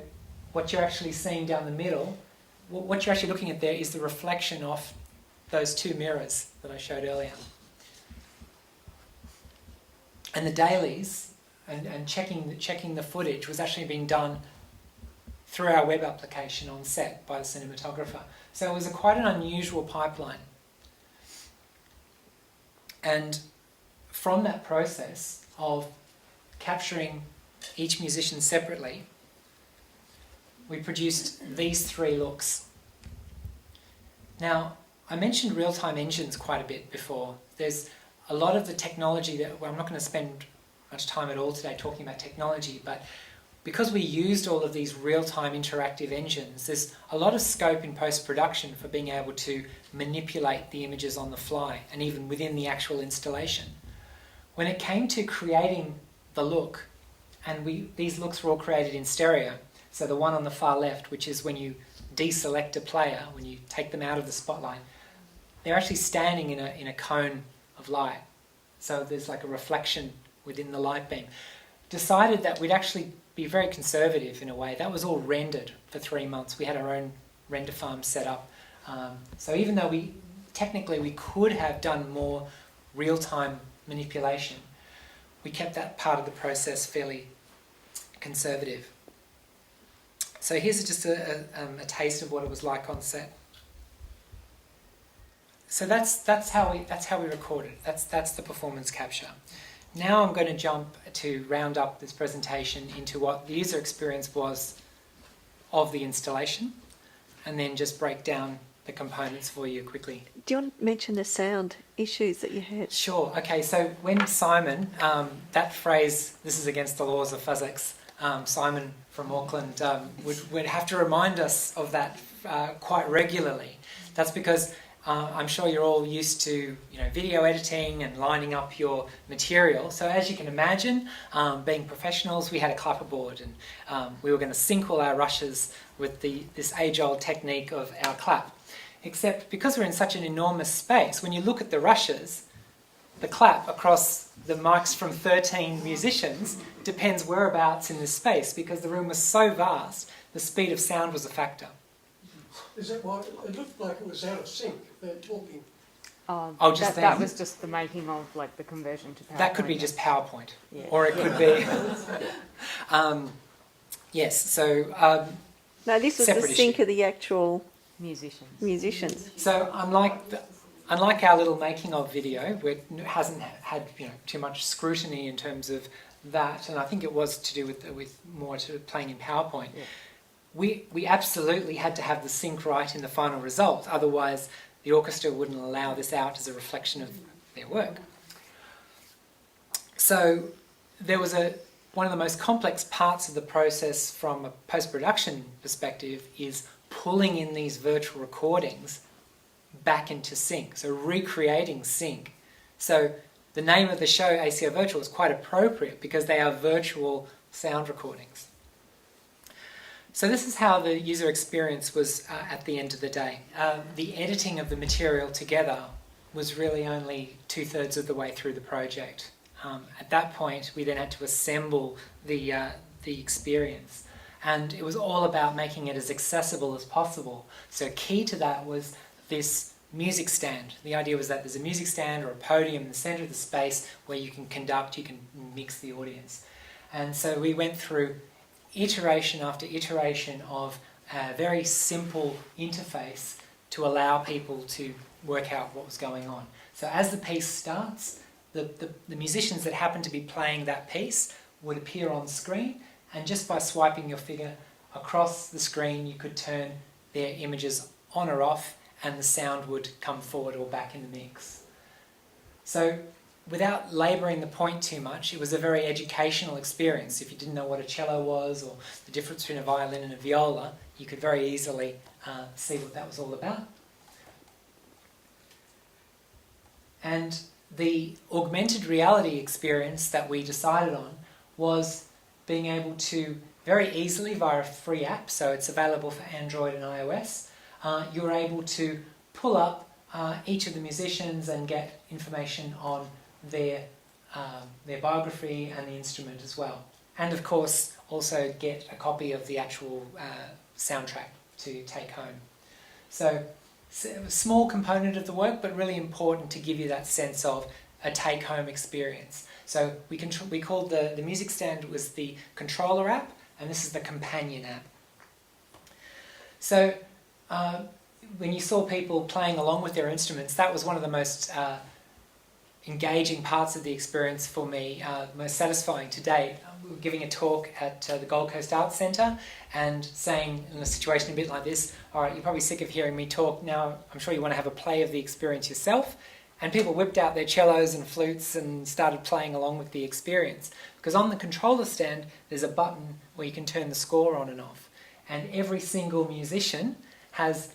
what you're actually seeing down the middle, what you're actually looking at there is the reflection of those two mirrors that I showed earlier. And the dailies and checking the footage was actually being done through our web application on set by the cinematographer. So it was quite an unusual pipeline. And from that process of capturing each musician separately, we produced these three looks. Now, I mentioned real-time engines quite a bit before. There's a lot of the technology that, well, I'm not going to spend much time at all today talking about technology, but because we used all of these real-time interactive engines, there's a lot of scope in post-production for being able to manipulate the images on the fly and even within the actual installation. When it came to creating the look, and these looks were all created in stereo, so the one on the far left, which is when you deselect a player, when you take them out of the spotlight, they're actually standing in a cone of light. So there's like a reflection within the light beam. Decided that we'd actually be very conservative in a way. That was all rendered for 3 months. We had our own render farm set up. So even though we could have done more real-time manipulation, we kept that part of the process fairly conservative. So here's just a taste of what it was like on set. So that's how we recorded. That's the performance capture. Now I'm going to jump to round up this presentation into what the user experience was of the installation, and then just break down the components for you quickly. Do you want to mention the sound issues that you had? Sure. Okay, so when Simon, that phrase, "this is against the laws of physics," Simon from Auckland would have to remind us of that quite regularly. That's because I'm sure you're all used to video editing and lining up your material. So as you can imagine, being professionals, we had a clapperboard, and we were going to sync all our rushes with this age-old technique of our clap. Except because we're in such an enormous space, when you look at the rushes, the clap across the mics from 13 musicians depends whereabouts in this space, because the room was so vast, the speed of sound was a factor. Is that why it looked like it was out of sync? They're talking. That was just the making of the conversion to PowerPoint. That could be just PowerPoint, yeah. or it could be. Yes. So. No, this was the sync of the actual musicians. So unlike our little making of video, where it hasn't had too much scrutiny in terms of that, and I think it was to do with more to playing in PowerPoint. Yeah. We absolutely had to have the sync right in the final result, otherwise the orchestra wouldn't allow this out as a reflection of their work. So there was one of the most complex parts of the process from a post-production perspective is pulling in these virtual recordings back into sync, so recreating sync. So the name of the show, ACO Virtual, is quite appropriate because they are virtual sound recordings. So this is how the user experience was at the end of the day. The editing of the material together was really only 2/3 of the way through the project. At that point, we then had to assemble the experience. And it was all about making it as accessible as possible. So key to that was this music stand. The idea was that there's a music stand or a podium in the centre of the space where you can conduct, you can mix the audience. And so we went through iteration after iteration of a very simple interface to allow people to work out what was going on. So as the piece starts, the musicians that happen to be playing that piece would appear on screen, and just by swiping your finger across the screen you could turn their images on or off, and the sound would come forward or back in the mix. So without labouring the point too much, it was a very educational experience. If you didn't know what a cello was or the difference between a violin and a viola, you could very easily see what that was all about. And the augmented reality experience that we decided on was being able to very easily via a free app, so it's available for Android and iOS. You're able to pull up each of the musicians and get information on their biography and the instrument as well. And of course, also get a copy of the actual soundtrack to take home. So, a small component of the work, but really important to give you that sense of a take-home experience. So we called the music stand was the controller app, and this is the companion app. So when you saw people playing along with their instruments, that was one of the most engaging parts of the experience for me, most satisfying to date. We were giving a talk at the Gold Coast Arts Centre and saying in a situation a bit like this, all right, you're probably sick of hearing me talk, now I'm sure you want to have a play of the experience yourself. And people whipped out their cellos and flutes and started playing along with the experience. Because on the controller stand, there's a button where you can turn the score on and off. And every single musician has,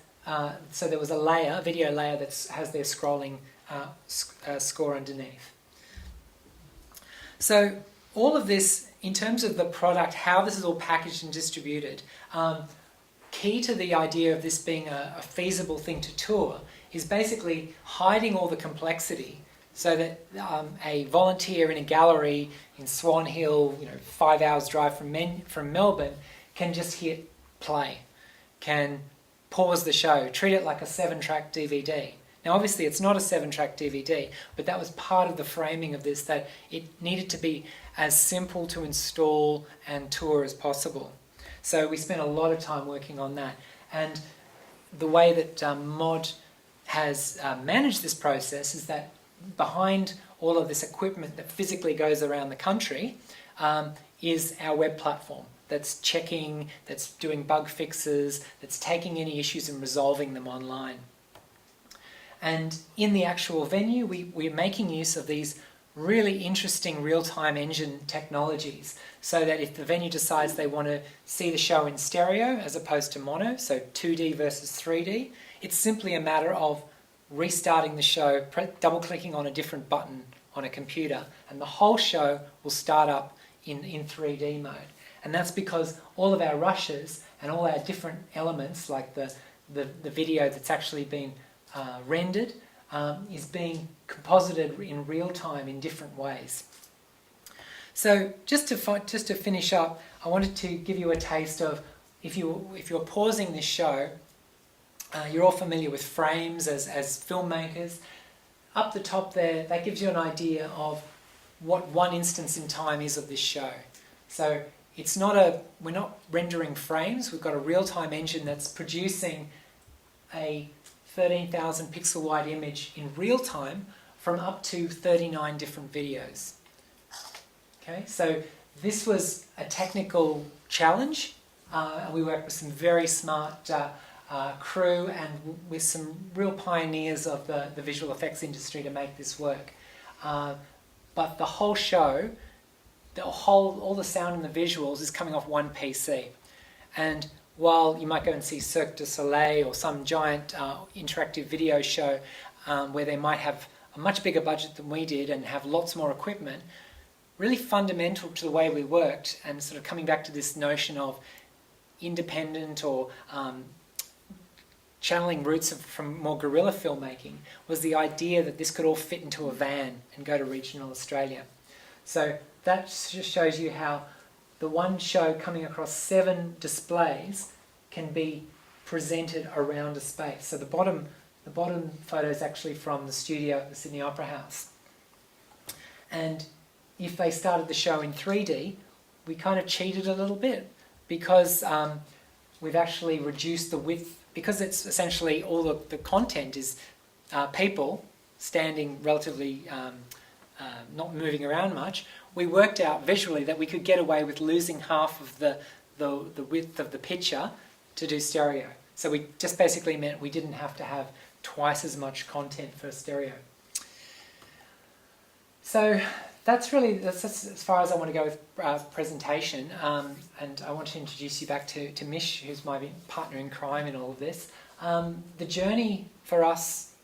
so there was a video layer that has their scrolling score underneath. So all of this, in terms of the product, how this is all packaged and distributed, key to the idea of this being a feasible thing to tour is basically hiding all the complexity so that a volunteer in a gallery in Swan Hill, 5 hours drive from Melbourne, can just hit play, can pause the show, treat it like a 7-track DVD. Now obviously it's not a 7-track DVD, but that was part of the framing of this, that it needed to be as simple to install and tour as possible. So we spent a lot of time working on that. And the way that Mod has managed this process is that behind all of this equipment that physically goes around the country is our web platform that's checking, that's doing bug fixes, that's taking any issues and resolving them online. And in the actual venue, we're making use of these really interesting real-time engine technologies so that if the venue decides they want to see the show in stereo as opposed to mono, so 2D versus 3D, it's simply a matter of restarting the show, double-clicking on a different button on a computer, and the whole show will start up in 3D mode. And that's because all of our rushes and all our different elements, like the video that's actually been rendered, is being composited in real time in different ways. So just to finish up, I wanted to give you a taste of, if you're pausing this show, you're all familiar with frames as filmmakers. Up the top there, that gives you an idea of what one instance in time is of this show. So we're not rendering frames, we've got a real-time engine that's producing a 13,000 pixel wide image in real time from up to 39 different videos. Okay, so this was a technical challenge. We worked with some very smart crew and with some real pioneers of the visual effects industry to make this work. But the whole show, all the sound and the visuals is coming off one PC. And while you might go and see Cirque du Soleil or some giant interactive video show where they might have a much bigger budget than we did and have lots more equipment, really fundamental to the way we worked, and sort of coming back to this notion of independent or channeling roots from more guerrilla filmmaking, was the idea that this could all fit into a van and go to regional Australia. So that just shows you how the one show coming across 7 displays can be presented around a space. So the bottom photo is actually from the studio at the Sydney Opera House. And if they started the show in 3D, we kind of cheated a little bit because we've actually reduced the width, because it's essentially all the content is people standing relatively, not moving around much. We worked out visually that we could get away with losing half of the width of the picture to do stereo. So we just basically meant we didn't have to have twice as much content for stereo. So that's as far as I want to go with presentation. And I want to introduce you back to Mish, who's my partner in crime in all of this. The journey for us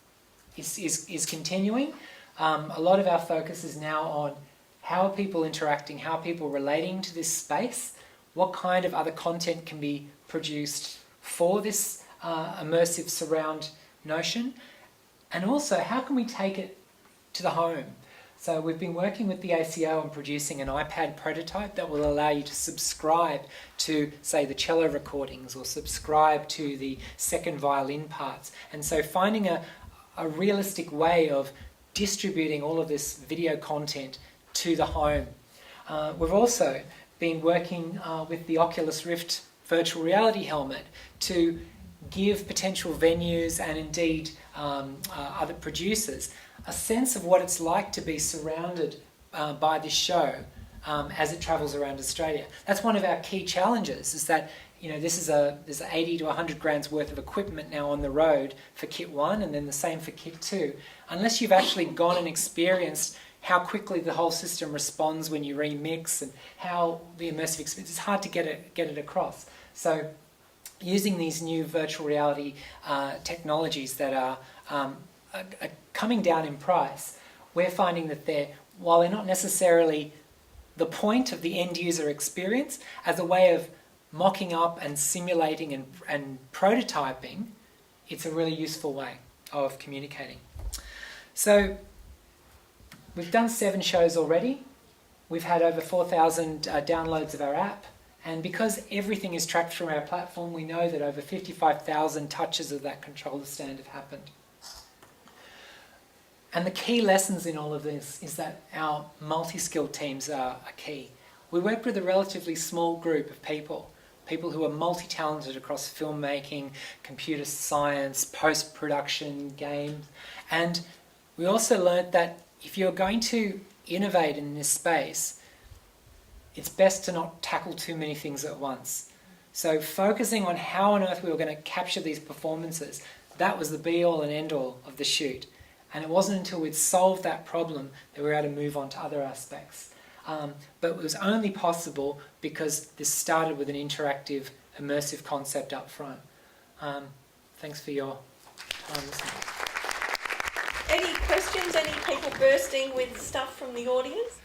is continuing. A lot of our focus is now on how are people interacting, how are people relating to this space, what kind of other content can be produced for this immersive surround notion, and also how can we take it to the home. So we've been working with the ACO on producing an iPad prototype that will allow you to subscribe to, say, the cello recordings or subscribe to the second violin parts. And so finding a realistic way of distributing all of this video content to the home. We've also been working with the Oculus Rift virtual reality helmet to give potential venues and indeed other producers a sense of what it's like to be surrounded by this show as it travels around Australia. That's one of our key challenges, is that there's 80 to 100 grand's worth of equipment now on the road for Kit 1 and then the same for Kit 2. Unless you've actually gone and experienced how quickly the whole system responds when you remix and how the immersive experience, it's hard to get it across. So using these new virtual reality technologies that are coming down in price, we're finding that while they're not necessarily the point of the end user experience, as a way of mocking up and simulating and prototyping, it's a really useful way of communicating. So we've done 7 shows already. We've had over 4,000 downloads of our app. And because everything is tracked through our platform, we know that over 55,000 touches of that controller stand have happened. And the key lessons in all of this is that our multi-skilled teams are key. We work with a relatively small group of people who are multi-talented across filmmaking, computer science, post-production, games. And we also learnt that if you're going to innovate in this space, it's best to not tackle too many things at once. So focusing on how on earth we were going to capture these performances, that was the be-all and end-all of the shoot. And it wasn't until we'd solved that problem that we were able to move on to other aspects. But it was only possible because this started with an interactive, immersive concept up front. Thanks for your time listening. Any questions? Any people bursting with stuff from the audience?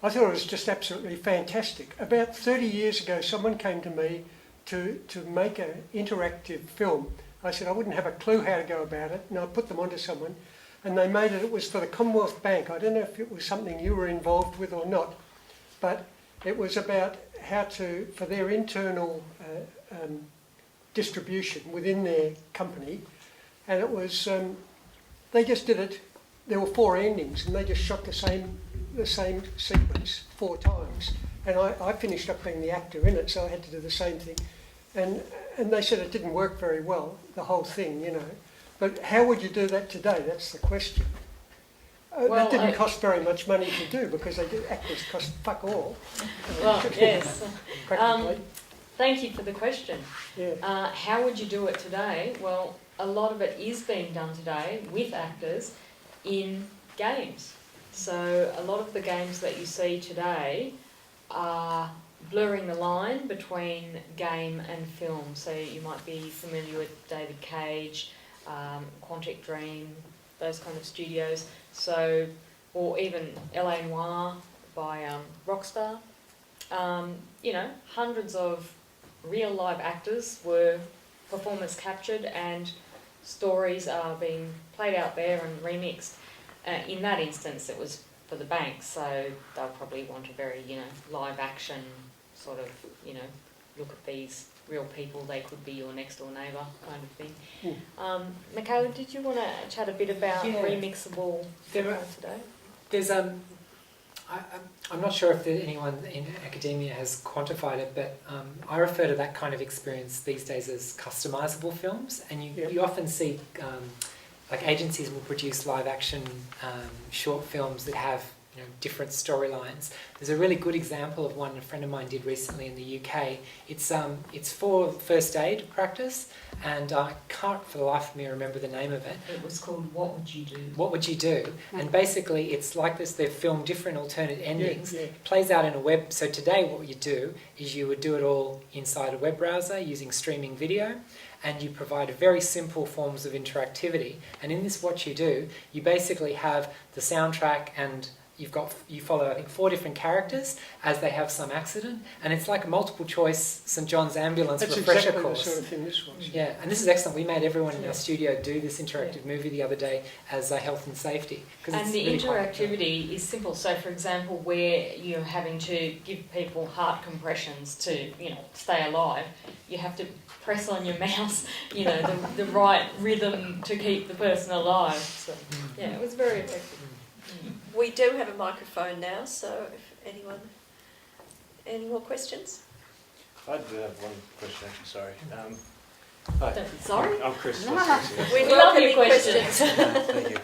I thought it was just absolutely fantastic. About 30 years ago, someone came to me to make an interactive film. I said I wouldn't have a clue how to go about it, and I put them onto someone, and they made it. It was for the Commonwealth Bank. I don't know if it was something you were involved with or not, but it was about how to, for their internal distribution within their company, and it was, they just did it. There were 4 endings, and they just shot the same sequence 4 times. And I finished up being the actor in it, so I had to do the same thing. And they said it didn't work very well, the whole thing, you know. But how would you do that today? That's the question. That didn't cost very much money to do, because actors cost fuck all. Well, yes. Practically. Thank you for the question. Yeah. How would you do it today? Well, a lot of it is being done today with actors in games. So a lot of the games that you see today are blurring the line between game and film. So you might be familiar with David Cage, Quantic Dream, those kind of studios. So, or even LA Noire by Rockstar. Hundreds of real live actors were performance captured, and stories are being played out there and remixed. In that instance, it was for the bank, so they'll probably want a very, live action sort of, look at these real people, they could be your next door neighbour kind of thing. Michela, did you want to chat a bit about remixable today? There's I'm not sure if anyone in academia has quantified it, but I refer to that kind of experience these days as customisable films, and you often see like agencies will produce live action short films that have different storylines. There's a really good example of one a friend of mine did recently in the UK. It's for first aid practice, and I can't for the life of me remember the name of it. It was called What Would You Do? What Would You Do? And basically it's like this, they've filmed different alternate endings. Yeah. It plays out in a web, so today what you do is you would do it all inside a web browser using streaming video, and you provide very simple forms of interactivity. And in this What You Do, you basically have the soundtrack and you follow I think 4 different characters as they have some accident, and it's like a multiple choice St John's Ambulance That's refresher exactly course. the sort of thing this was. Yeah, and this is excellent. We made everyone in our studio do this interactive movie the other day as health and safety. And the interactivity is simple. So, for example, where you're having to give people heart compressions to, stay alive, you have to press on your mouse, the right rhythm to keep the person alive. So, yeah, it was very effective. We do have a microphone now, so if any more questions? I do have one question, actually, sorry. Hi. Sorry? I'm Chris. We love welcome your any questions. Thank you.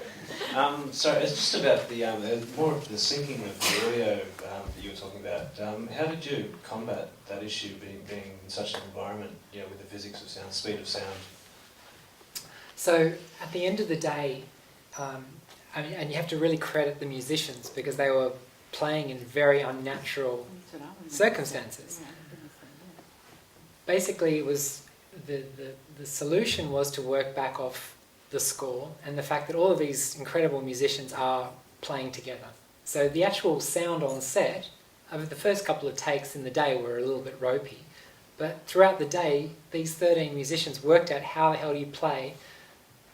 So it's just about the more of the syncing of the audio that you were talking about. How did you combat that issue being in such an environment, with the physics of sound, speed of sound? So at the end of the day, and you have to really credit the musicians because they were playing in very unnatural circumstances. Basically, it was the solution was to work back off the score and the fact that all of these incredible musicians are playing together. So the actual sound on set, over the first couple of takes in the day were a little bit ropey, but throughout the day, these 13 musicians worked out how the hell do you play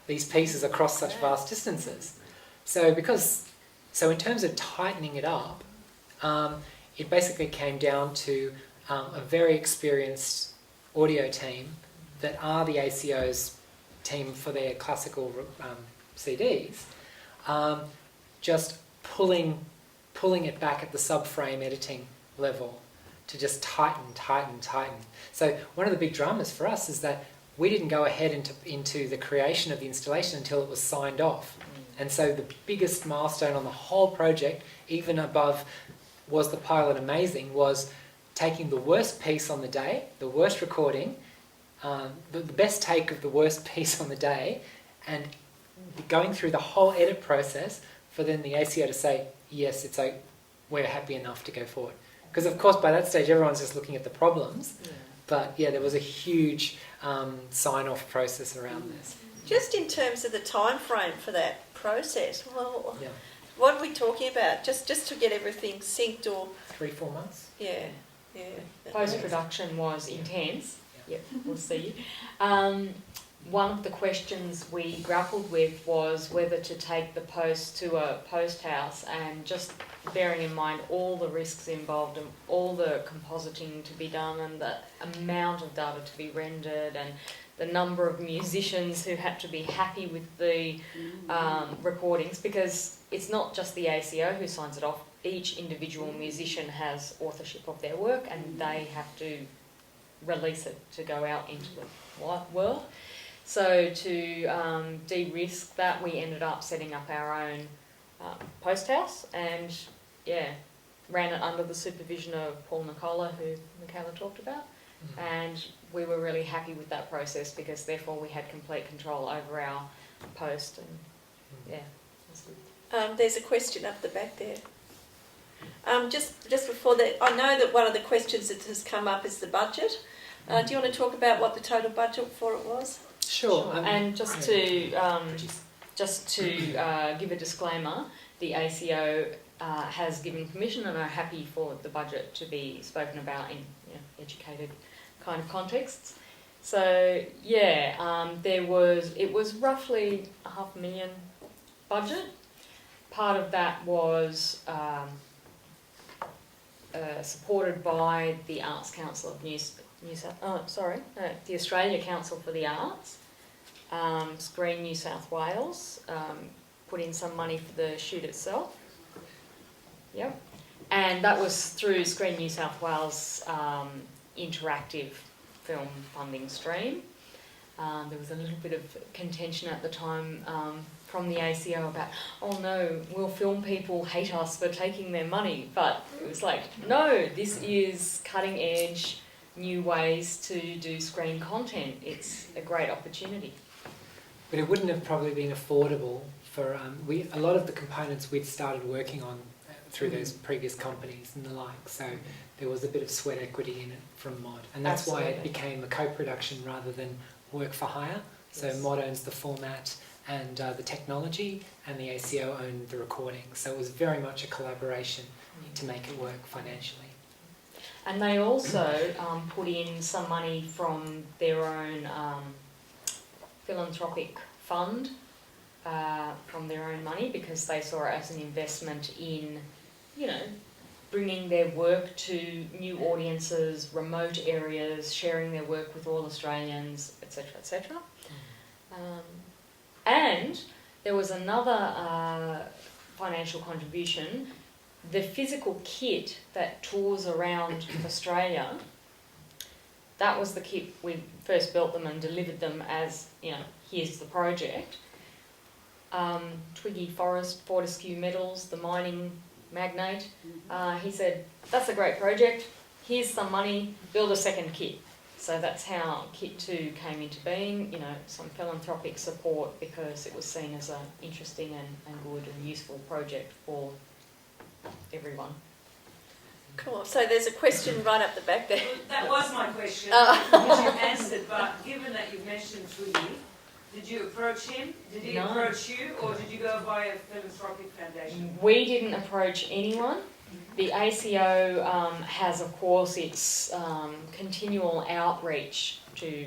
these pieces across such vast distances. So in terms of tightening it up, it basically came down to a very experienced audio team that are the ACO's team for their classical CDs, just pulling it back at the subframe editing level to just tighten. So one of the big dramas for us is that we didn't go ahead into the creation of the installation until it was signed off. And so the biggest milestone on the whole project, even above was the pilot amazing, was taking the worst piece on the day, the worst recording, the best take of the worst piece on the day, and going through the whole edit process for then the ACO to say, yes, we're happy enough to go forward. Because of course by that stage everyone's just looking at the problems, but yeah, there was a huge sign-off process around this. Just in terms of the time frame for that process, Yeah. what are we talking about? Just to get everything synced or... 3-4 months? Yeah. Post-production was intense. Yep, we'll see. One of the questions we grappled with was whether to take the post to a post house, and just bearing in mind all the risks involved and all the compositing to be done and the amount of data to be rendered and the number of musicians who had to be happy with the recordings, because it's not just the ACO who signs it off. Each individual musician has authorship of their work and they have to release it to go out into the world. So to de-risk that, we ended up setting up our own post house and ran it under the supervision of Paul Nicola, who Michela talked about. And we were really happy with that process because therefore we had complete control over our post, and that's good. There's a question up the back there. Just before that, I know that one of the questions that has come up is the budget. Do you want to talk about what the total budget for it was? Sure. And just to give a disclaimer, the ACO has given permission and are happy for the budget to be spoken about in educated kind of contexts. So it was roughly $500,000 budget. Part of that was supported by the Arts Council of the Australian Council for the Arts, Screen New South Wales put in some money for the shoot itself. Yep. And that was through Screen New South Wales interactive film funding stream. There was a little bit of contention at the time from the ACO about, oh no, will film people hate us for taking their money? But it was like, no, this is cutting edge, new ways to do screen content. It's a great opportunity. But it wouldn't have probably been affordable for a lot of the components we'd started working on through those previous companies and the like. So there was a bit of sweat equity in it from Mod, and that's why it became a co-production rather than work for hire. So Mod owns the format, and the technology, and the ACO owned the recording. So it was very much a collaboration to make it work financially. And they also put in some money from their own philanthropic fund, from their own money, because they saw it as an investment in, you know, bringing their work to new audiences, remote areas, sharing their work with all Australians, etc., etc. And there was another financial contribution. The physical kit that tours around Australia, that was the kit we first built them and delivered them as, you know, here's the project. Twiggy Fortescue Metals, the mining magnate, he said, that's a great project, here's some money, build a second kit. So that's how Kit 2 came into being, you know, some philanthropic support, because it was seen as an interesting and good and useful project for everyone. Cool. So there's a question right up the back there. Well, that was my question, Oh. which you answered, but given that you've mentioned Twiggy, did you approach him? Did he approach you, or did you go via a philanthropic foundation? We didn't approach anyone. The ACO has, of course, its continual outreach to,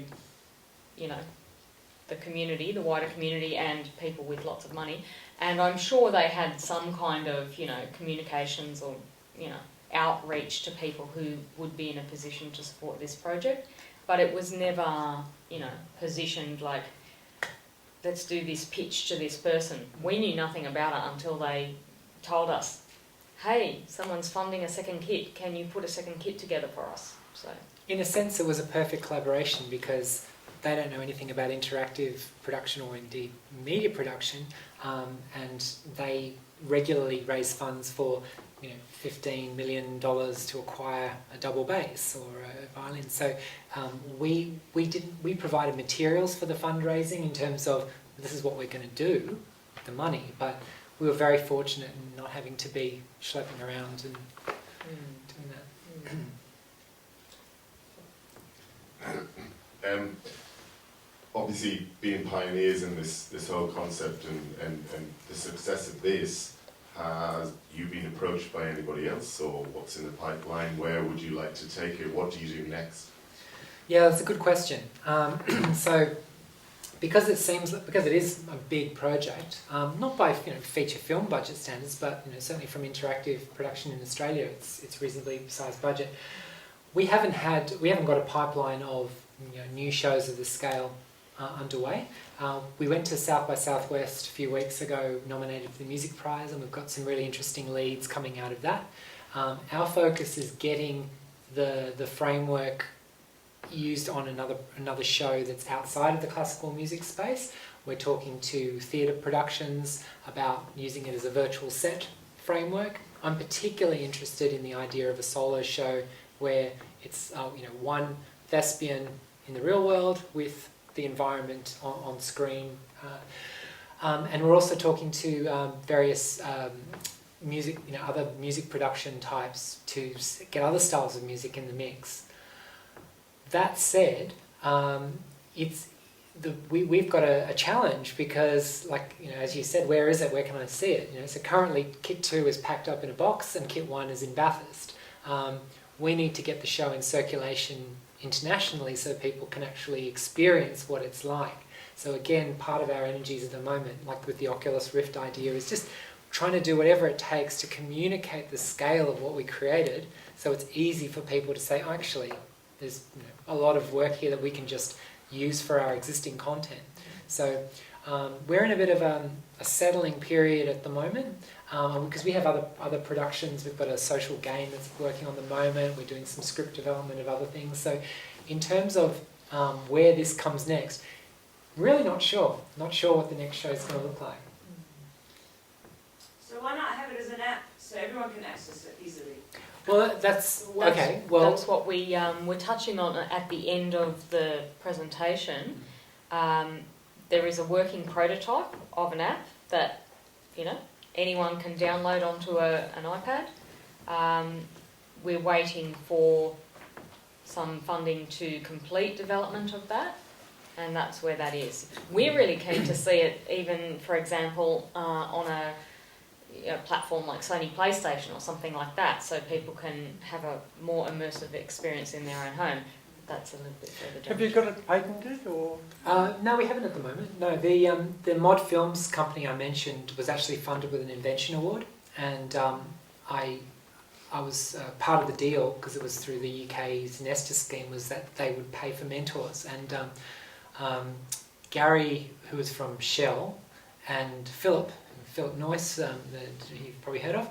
you know, the community, the wider community, and people with lots of money. And I'm sure they had some kind of, you know, communications or, you know, outreach to people who would be in a position to support this project. But it was never, you know, positioned like, let's do this pitch to this person. We knew nothing about it until they told us, hey, someone's funding a second kit, can you put a second kit together for us? So, in a sense, it was a perfect collaboration because they don't know anything about interactive production or indeed media production, and they regularly raise funds for, you know, $15 million to acquire a double bass or a violin. So we provided materials for the fundraising in terms of this is what we're going to do, the money, but we were very fortunate in not having to be schlepping around and doing that. Obviously, being pioneers in this whole concept and the success of this, has you been approached by anybody else, or what's in the pipeline? Where would you like to take it? What do you do next? Yeah, that's a good question. So, because it is a big project, not by, you know, feature film budget standards, but, you know, certainly from interactive production in Australia, it's reasonably sized budget. We haven't got a pipeline of, you know, new shows of this scale underway. We went to South by Southwest a few weeks ago, nominated for the Music Prize, and we've got some really interesting leads coming out of that. Our focus is getting the framework used on another show that's outside of the classical music space. We're talking to theatre productions about using it as a virtual set framework. I'm particularly interested in the idea of a solo show where it's you know, one thespian in the real world with the environment on screen. And we're also talking to various music, you know, other music production types to get other styles of music in the mix. That said, we've got a challenge because, like, you know, as you said, where is it? Where can I see it? You know, so currently Kit 2 is packed up in a box and Kit 1 is in Bathurst. We need to get the show in circulation internationally so people can actually experience what it's like. So again, part of our energies at the moment, like with the Oculus Rift idea, is just trying to do whatever it takes to communicate the scale of what we created so it's easy for people to say, oh, actually, there's, you know, a lot of work here that we can just use for our existing content. So we're in a bit of a settling period at the moment because we have other productions. We've got a social game that's working on the moment. We're doing some script development of other things. So in terms of where this comes next, really not sure. Not sure what the next show is going to look like. So why not have it as an app so everyone can access it easily? Well, that's okay. Well, that's what we were touching on at the end of the presentation. There is a working prototype of an app that, you know, anyone can download onto an iPad. We're waiting for some funding to complete development of that, and that's where that is. We're really keen to see it even, for example, on a platform like Sony PlayStation or something like that, so people can have a more immersive experience in their own home. That's a little bit further down. Have you got it patented or? No, we haven't at the moment. No, the Mod Films company I mentioned was actually funded with an Invention Award, and I was part of the deal because it was through the UK's Nesta scheme, was that they would pay for mentors, and Gary, who was from Shell, and Philip Noyce, that you've probably heard of,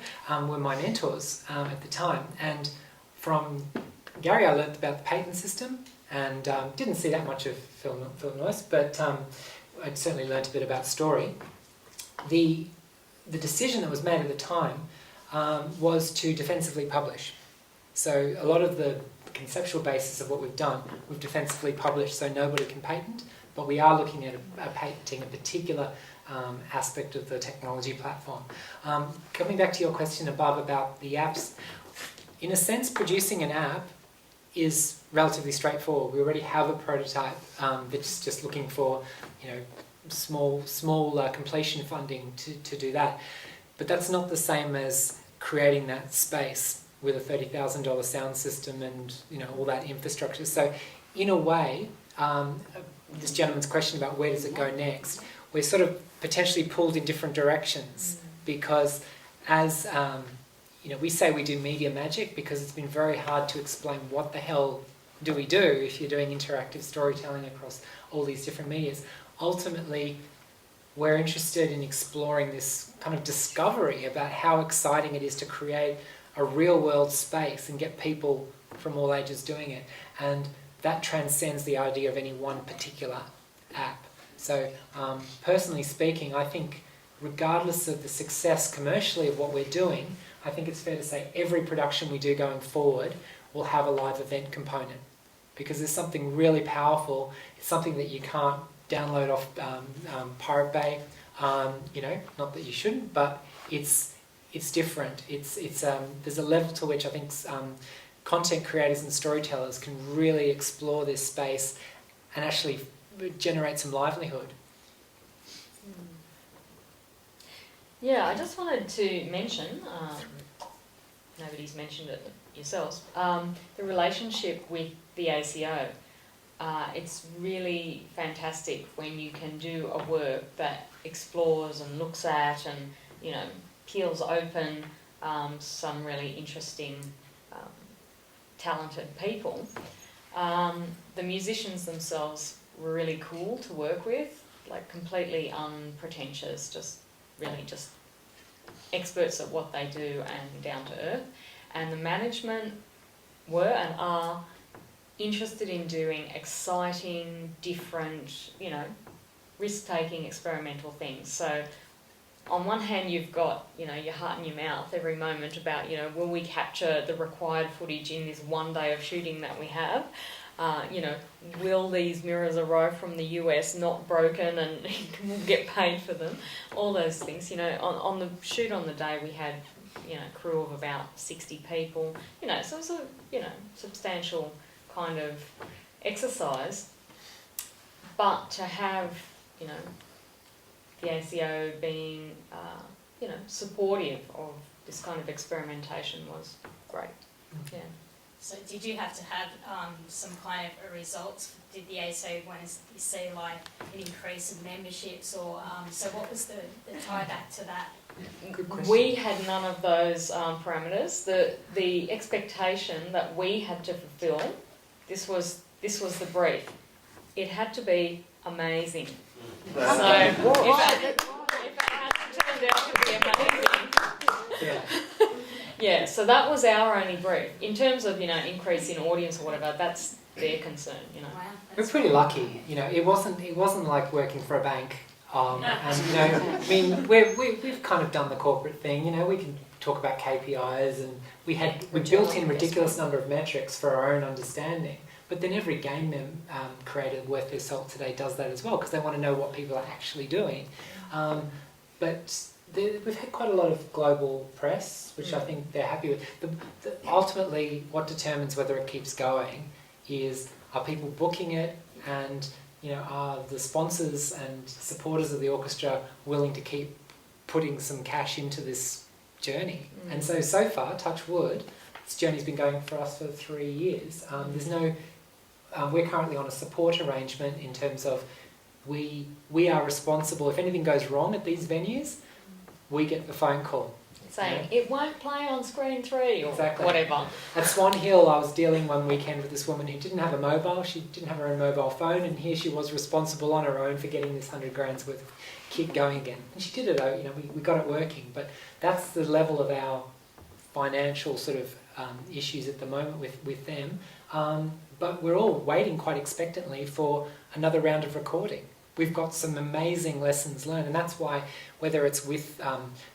were my mentors at the time. And from Gary I learnt about the patent system, and didn't see that much of Philip Noyce, but I'd certainly learnt a bit about story. The decision that was made at the time was to defensively publish. So a lot of the conceptual basis of what we've done, we've defensively published so nobody can patent, but we are looking at patenting a particular aspect of the technology platform. Coming back to your question above about the apps, in a sense producing an app is relatively straightforward. We already have a prototype that's just looking for, small completion funding to do that. But that's not the same as creating that space with a $30,000 sound system and all that infrastructure. So in a way, this gentleman's question about where does it go next, we're sort of potentially pulled in different directions, because as we say we do media magic because it's been very hard to explain what the hell do we do if you're doing interactive storytelling across all these different medias. Ultimately, we're interested in exploring this kind of discovery about how exciting it is to create a real-world space and get people from all ages doing it. And that transcends the idea of any one particular app. So, personally speaking, I think regardless of the success commercially of what we're doing, I think it's fair to say every production we do going forward will have a live event component, because there's something really powerful. It's something that you can't download off Pirate Bay. Not that you shouldn't, but it's different. There's a level to which I think content creators and storytellers can really explore this space and actually generate some livelihood. Yeah, I just wanted to mention, nobody's mentioned it yourselves, the relationship with the ACO. It's really fantastic when you can do a work that explores and looks at and, peels open some really interesting, talented people. The musicians themselves were really cool to work with, like completely unpretentious, just experts at what they do and down to earth. And the management were and are interested in doing exciting, different, risk-taking experimental things. So on one hand you've got, your heart in your mouth every moment about, will we capture the required footage in this one day of shooting that we have? Will these mirrors arrive from the US not broken and we'll get paid for them? All those things. On the shoot on the day we had, crew of about 60 people. So it was a, substantial kind of exercise. But to have, the ACO being, supportive of this kind of experimentation was great. Yeah. So did you have to have some kind of a results? Did the ACO want to see like an increase in memberships, or so what was the tie back to that? We had none of those parameters. The expectation that we had to fulfil, this was the brief. It had to be amazing. So if it hadn't turned out to be amazing. Yeah, so that was our only brief. In terms of, increase in audience or whatever, that's their concern, Wow, We're pretty lucky, it wasn't like working for a bank. And we've kind of done the corporate thing, we can talk about KPIs, and we built in a ridiculous number of metrics for our own understanding. But then every game creator worth their salt today does that as well, because they want to know what people are actually doing. But we've had quite a lot of global press, which I think they're happy with. Ultimately, what determines whether it keeps going is, are people booking it, and are the sponsors and supporters of the orchestra willing to keep putting some cash into this journey? And so far, touch wood, this journey's been going for us for 3 years. There's no, we're currently on a support arrangement in terms of we are responsible. If anything goes wrong at these venues, we get the phone call. Saying, it won't play on screen 3 or Exactly. whatever. At Swan Hill, I was dealing one weekend with this woman who didn't have a mobile. She didn't have her own mobile phone, and here she was responsible on her own for getting this 100 grand's worth of kit going again. And she did it, we got it working. But that's the level of our financial sort of issues at the moment with them. But we're all waiting quite expectantly for another round of recording. We've got some amazing lessons learned, and that's why, whether it's with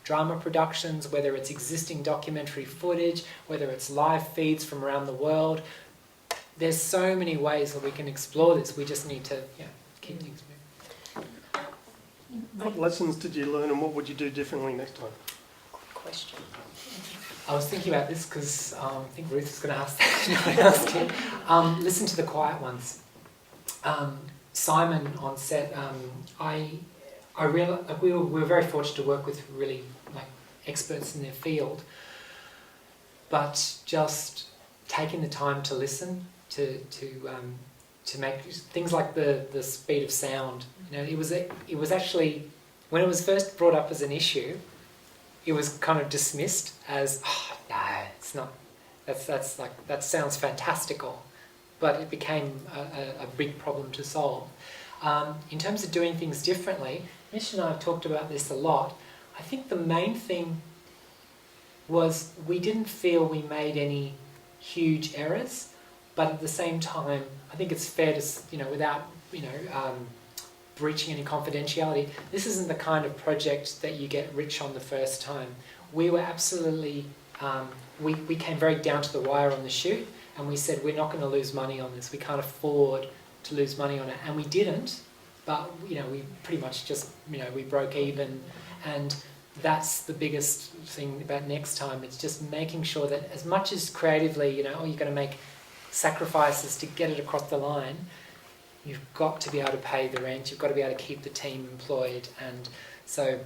drama productions, whether it's existing documentary footage, whether it's live feeds from around the world, there's so many ways that we can explore this. We just need to keep things moving. What lessons did you learn, and what would you do differently next time? Good question. I was thinking about this because I think Ruth is going to ask that. Listen to the quiet ones. Simon on set, we were very fortunate to work with really experts in their field, but just taking the time to listen to make things like the speed of sound. It was actually, when it was first brought up as an issue, it was kind of dismissed as, no, it's not. That sounds fantastical. But it became a big problem to solve. In terms of doing things differently, Mish and I have talked about this a lot. I think the main thing was we didn't feel we made any huge errors, but at the same time, I think it's fair to, without, breaching any confidentiality, this isn't the kind of project that you get rich on the first time. We were absolutely, we came very down to the wire on the shoot. And we said, we're not going to lose money on this. We can't afford to lose money on it. And we didn't, but, we pretty much just, we broke even. And that's the biggest thing about next time. It's just making sure that as much as creatively, you're going to make sacrifices to get it across the line, you've got to be able to pay the rent. You've got to be able to keep the team employed. And so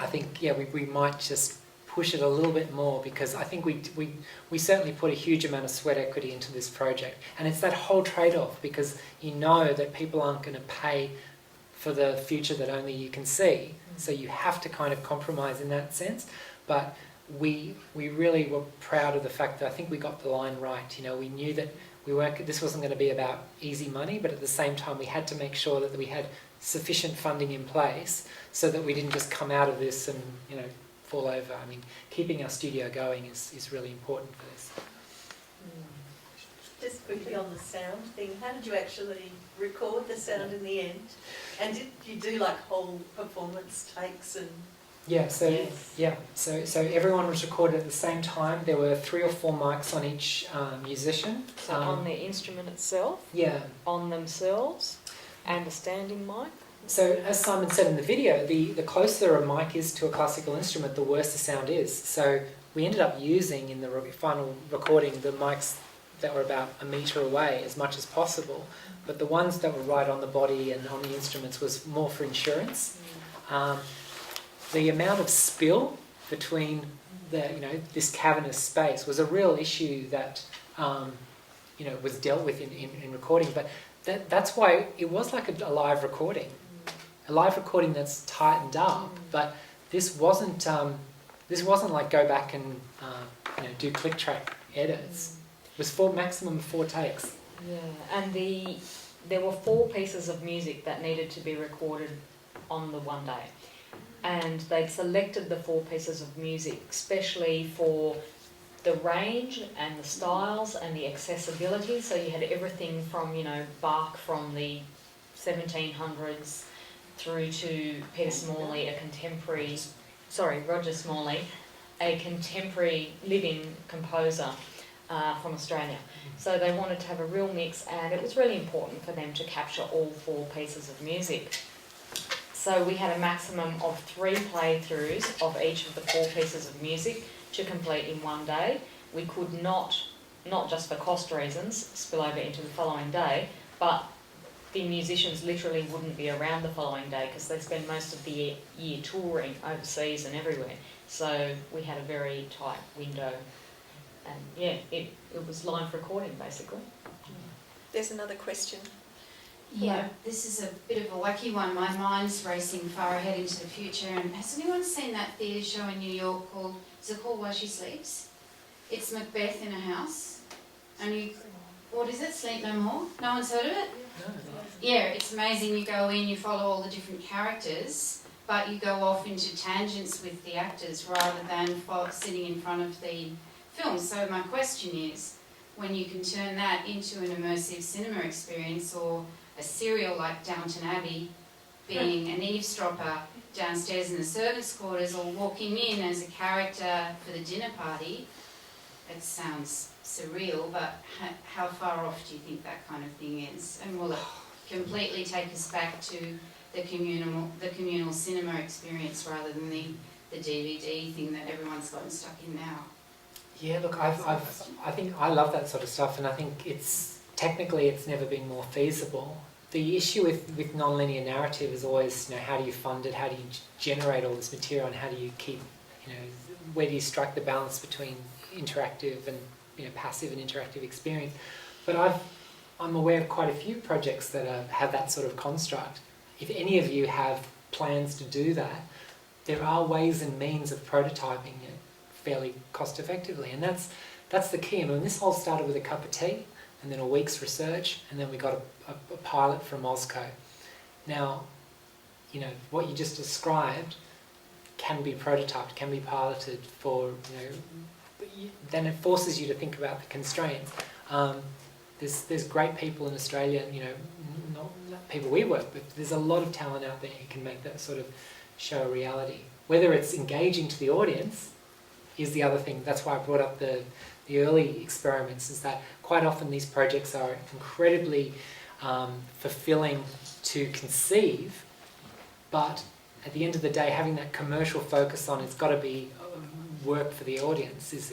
I think, we might just push it a little bit more, because I think we certainly put a huge amount of sweat equity into this project, and it's that whole trade-off, because you know that people aren't going to pay for the future that only you can see, so you have to kind of compromise in that sense. But we really were proud of the fact that I think we got the line right. We knew that this wasn't going to be about easy money, but at the same time we had to make sure that we had sufficient funding in place so that we didn't just come out of this and fall over. I mean, keeping our studio going is really important for this. Just quickly on the sound thing, how did you actually record the sound in the end? And did you do whole performance takes and? So everyone was recorded at the same time. There were 3 or 4 mics on each musician. So on the instrument itself? Yeah. On themselves, and a standing mic? So as Simon said in the video, the closer a mic is to a classical instrument, the worse the sound is. So we ended up using, in the final recording, the mics that were about a metre away as much as possible. But the ones that were right on the body and on the instruments was more for insurance. The amount of spill between this cavernous space was a real issue that was dealt with in recording. But that's why it was like a live recording. A live recording that's tightened up, but this wasn't like go back and do click track edits. It was maximum 4 takes. Yeah, and there were 4 pieces of music that needed to be recorded on the one day, and they'd selected the 4 pieces of music especially for the range and the styles and the accessibility. So you had everything from Bach from the 1700s through to Roger Smalley, a contemporary living composer from Australia. So they wanted to have a real mix, and it was really important for them to capture all 4 pieces of music. So we had a maximum of 3 playthroughs of each of the 4 pieces of music to complete in one day. We could not just for cost reasons, spill over into the following day, but the musicians literally wouldn't be around the following day because they spend most of the year touring overseas and everywhere. So we had a very tight window, and yeah, it was live recording basically. There's another question. Yeah, this is a bit of a wacky one. My mind's racing far ahead into the future. And has anyone seen that theatre show in New York called, is it called While She Sleeps? It's Macbeth in a house. And you, what is it, Sleep No More? No one's heard of it? No. Yeah, it's amazing. You go in, you follow all the different characters, but you go off into tangents with the actors rather than sitting in front of the film. So my question is, when you can turn that into an immersive cinema experience, or a serial like Downton Abbey, being an eavesdropper downstairs in the servants' quarters, or walking in as a character for the dinner party, it sounds surreal, but how far off do you think that kind of thing is? And will it completely take us back to the communal cinema experience rather than the DVD thing that everyone's gotten stuck in now? Yeah, look, I think I love that sort of stuff, and I think technically it's never been more feasible. The issue with non-linear narrative is always, how do you fund it, how do you generate all this material, and how do you keep, where do you strike the balance between interactive and passive and interactive experience. But I'm aware of quite a few projects that have that sort of construct. If any of you have plans to do that, there are ways and means of prototyping it fairly cost effectively, and that's the key. I mean, this all started with a cup of tea and then a week's research, and then we got a pilot from OzCo. Now, what you just described can be prototyped, can be piloted for, then it forces you to think about the constraints. There's great people in Australia, not people we work with, there's a lot of talent out there who can make that sort of show a reality. Whether it's engaging to the audience is the other thing. That's why I brought up the early experiments, is that quite often these projects are incredibly fulfilling to conceive, but at the end of the day, having that commercial focus on it's got to be work for the audience is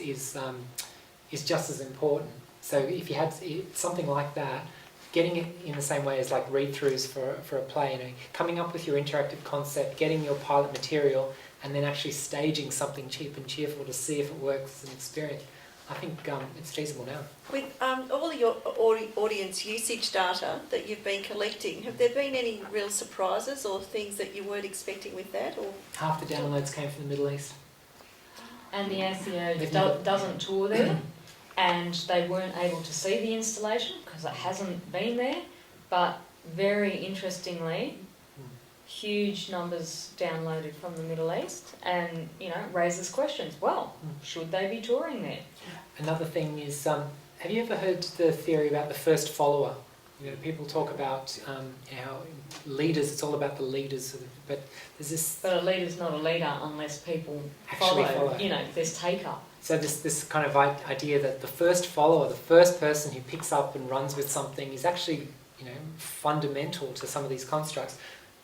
just as important. So if you had something like that, getting it in the same way as like read-throughs for a play, coming up with your interactive concept, getting your pilot material, and then actually staging something cheap and cheerful to see if it works as an experience. I think it's feasible now. With all of your audience usage data that you've been collecting, have there been any real surprises or things that you weren't expecting with that? Or half the downloads came from the Middle East. And the ACO doesn't tour there, and they weren't able to see the installation because it hasn't been there, but very interestingly, huge numbers downloaded from the Middle East, and raises questions. Well, should they be touring there? Another thing is, have you ever heard the theory about the first follower? People talk about how leaders, it's all about the leaders, but there's this... But a leader's not a leader unless people follow. There's take-up. So this kind of idea that the first follower, the first person who picks up and runs with something is actually, fundamental to some of these constructs.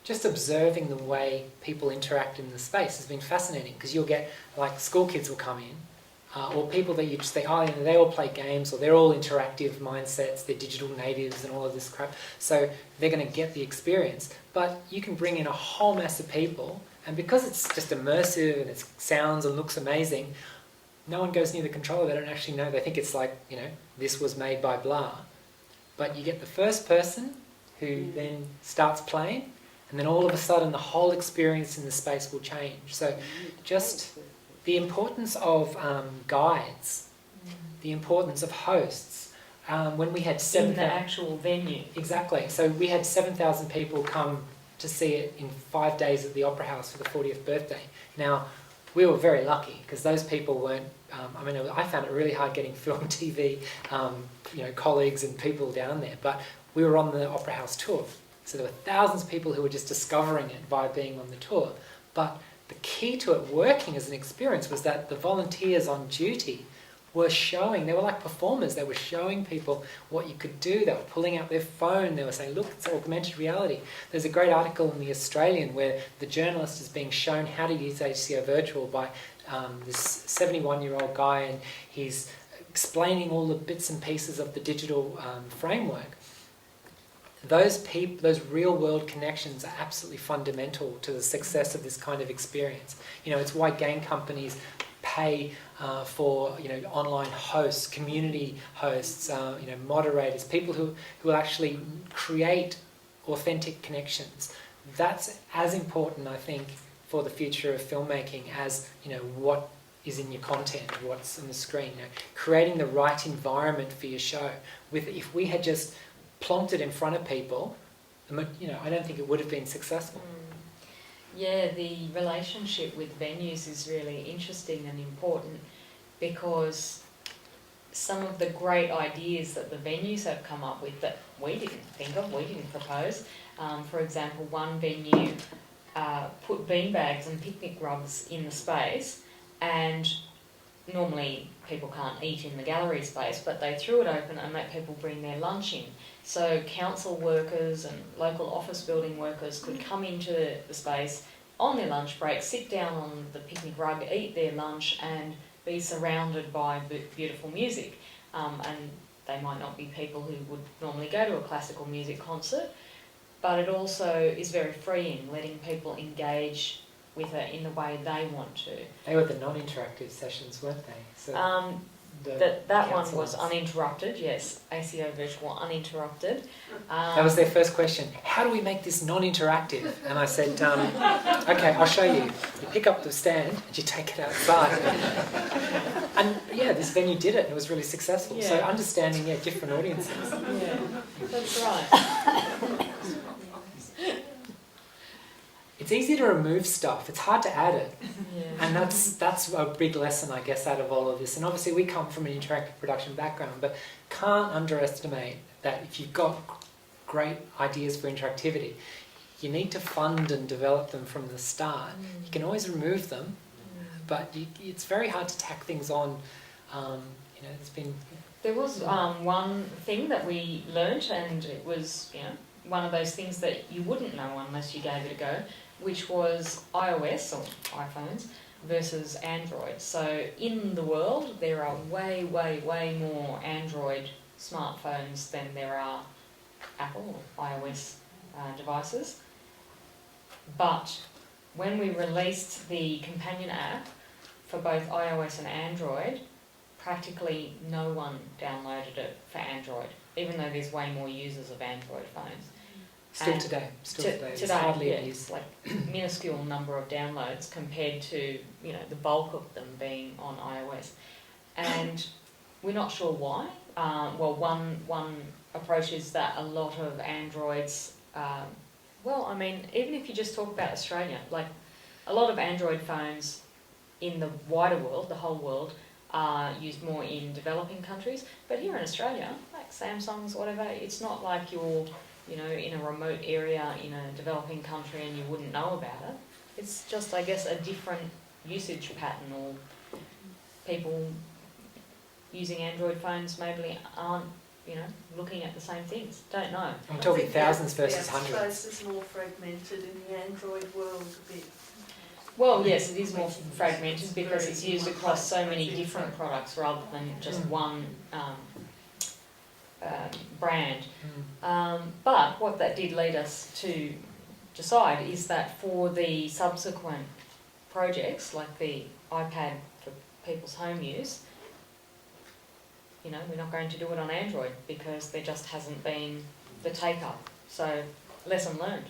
Just observing the way people interact in the space has been fascinating, because you'll get, like, school kids will come in, or people that you just think, they all play games, or they're all interactive mindsets, they're digital natives and all of this crap, so they're going to get the experience. But you can bring in a whole mass of people, and because it's just immersive and it sounds and looks amazing, no one goes near the controller. They don't actually know. They think it's like, this was made by blah. But you get the first person who then starts playing, and then all of a sudden the whole experience in the space will change. So just the importance of guides, the importance of hosts. When we had in the actual venue. Exactly. So we had 7,000 people come to see it in 5 days at the Opera House for the 40th birthday. Now, we were very lucky because those people weren't... I found it really hard getting film, TV, colleagues and people down there. But we were on the Opera House tour. So there were thousands of people who were just discovering it by being on the tour. But the key to it working as an experience was that the volunteers on duty were showing, they were like performers, they were showing people what you could do. They were pulling out their phone, they were saying, look, it's augmented reality. There's a great article in The Australian where the journalist is being shown how to use ACO Virtual by this 71-year-old guy, and he's explaining all the bits and pieces of the digital framework. those real world connections are absolutely fundamental to the success of this kind of experience. You know, it's why game companies pay for, you know, online hosts, community hosts, you know, moderators, people who will actually create authentic connections. That's as important, I think, for the future of filmmaking as, you know, what is in your content, what's on the screen. You know, creating the right environment for your show. If we had just plonked it in front of people, you know, I don't think it would have been successful. Yeah, the relationship with venues is really interesting and important, because some of the great ideas that the venues have come up with that we didn't think of, we didn't propose. For example, one venue put beanbags and picnic rugs in the space, and normally people can't eat in the gallery space, but they threw it open and let people bring their lunch in. So council workers and local office building workers could come into the space on their lunch break, sit down on the picnic rug, eat their lunch and be surrounded by beautiful music. And they might not be people who would normally go to a classical music concert, but it also is very freeing, letting people engage with it in the way they want to. They were the non-interactive sessions, weren't they? So that one was uninterrupted, yes. ACO Virtual, uninterrupted. That was their first question. How do we make this non-interactive? And I said, okay, I'll show you. You pick up the stand and you take it outside. And yeah, this venue did it and it was really successful. Yeah. So understanding, yeah, different audiences. Yeah, that's right. It's easy to remove stuff. It's hard to add it. Yeah. And that's a big lesson, I guess, out of all of this. And obviously we come from an interactive production background, but can't underestimate that if you've got great ideas for interactivity, you need to fund and develop them from the start. You can always remove them, but it's very hard to tack things on. You know, it's been... There was one thing that we learnt, and it was, you know, one of those things that you wouldn't know unless you gave it a go, which was iOS, or iPhones, versus Android. So in the world, there are way, way, way more Android smartphones than there are Apple or iOS devices. But when we released the companion app for both iOS and Android, practically no one downloaded it for Android, even though there's way more users of Android phones. Still today. It's hardly yeah, a use. like minuscule number of downloads compared to, you know, the bulk of them being on iOS, and we're not sure why. Well, one approach is that a lot of Androids. Well, I mean, even if you just talk about Australia, like a lot of Android phones in the wider world, the whole world, are used more in developing countries. But here in Australia, like Samsungs, whatever, it's not like you're, you know, in a remote area in a developing country and you wouldn't know about it. It's just, I guess, a different usage pattern, or people using Android phones maybe aren't, you know, looking at the same things. Don't know. I'm talking thousands versus the hundreds. space is more fragmented in the Android world a bit. Well, yes, it is more fragmented because it's used across so many different products rather than just one brand. But what that did lead us to decide is that for the subsequent projects, like the iPad for people's home use, you know, we're not going to do it on Android because there just hasn't been the take-up. So, lesson learned.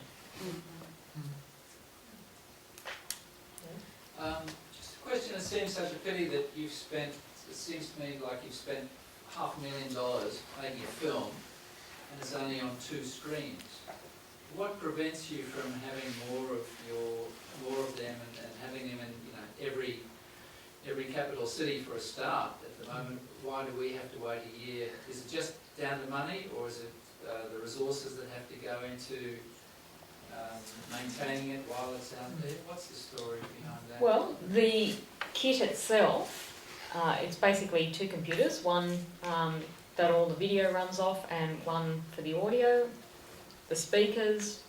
Just a question, it seems such a pity that you've spent, it seems to me like you've spent $500,000 making a film and it's only on 2 screens. What prevents you from having more of them and having them in, you know, every capital city for a start at the moment? Why do we have to wait a year? Is it just down to money, or is it the resources that have to go into maintaining it while it's out there? What's the story behind that? Well, the kit itself, it's basically 2 computers, one that all the video runs off and one for the audio, the speakers,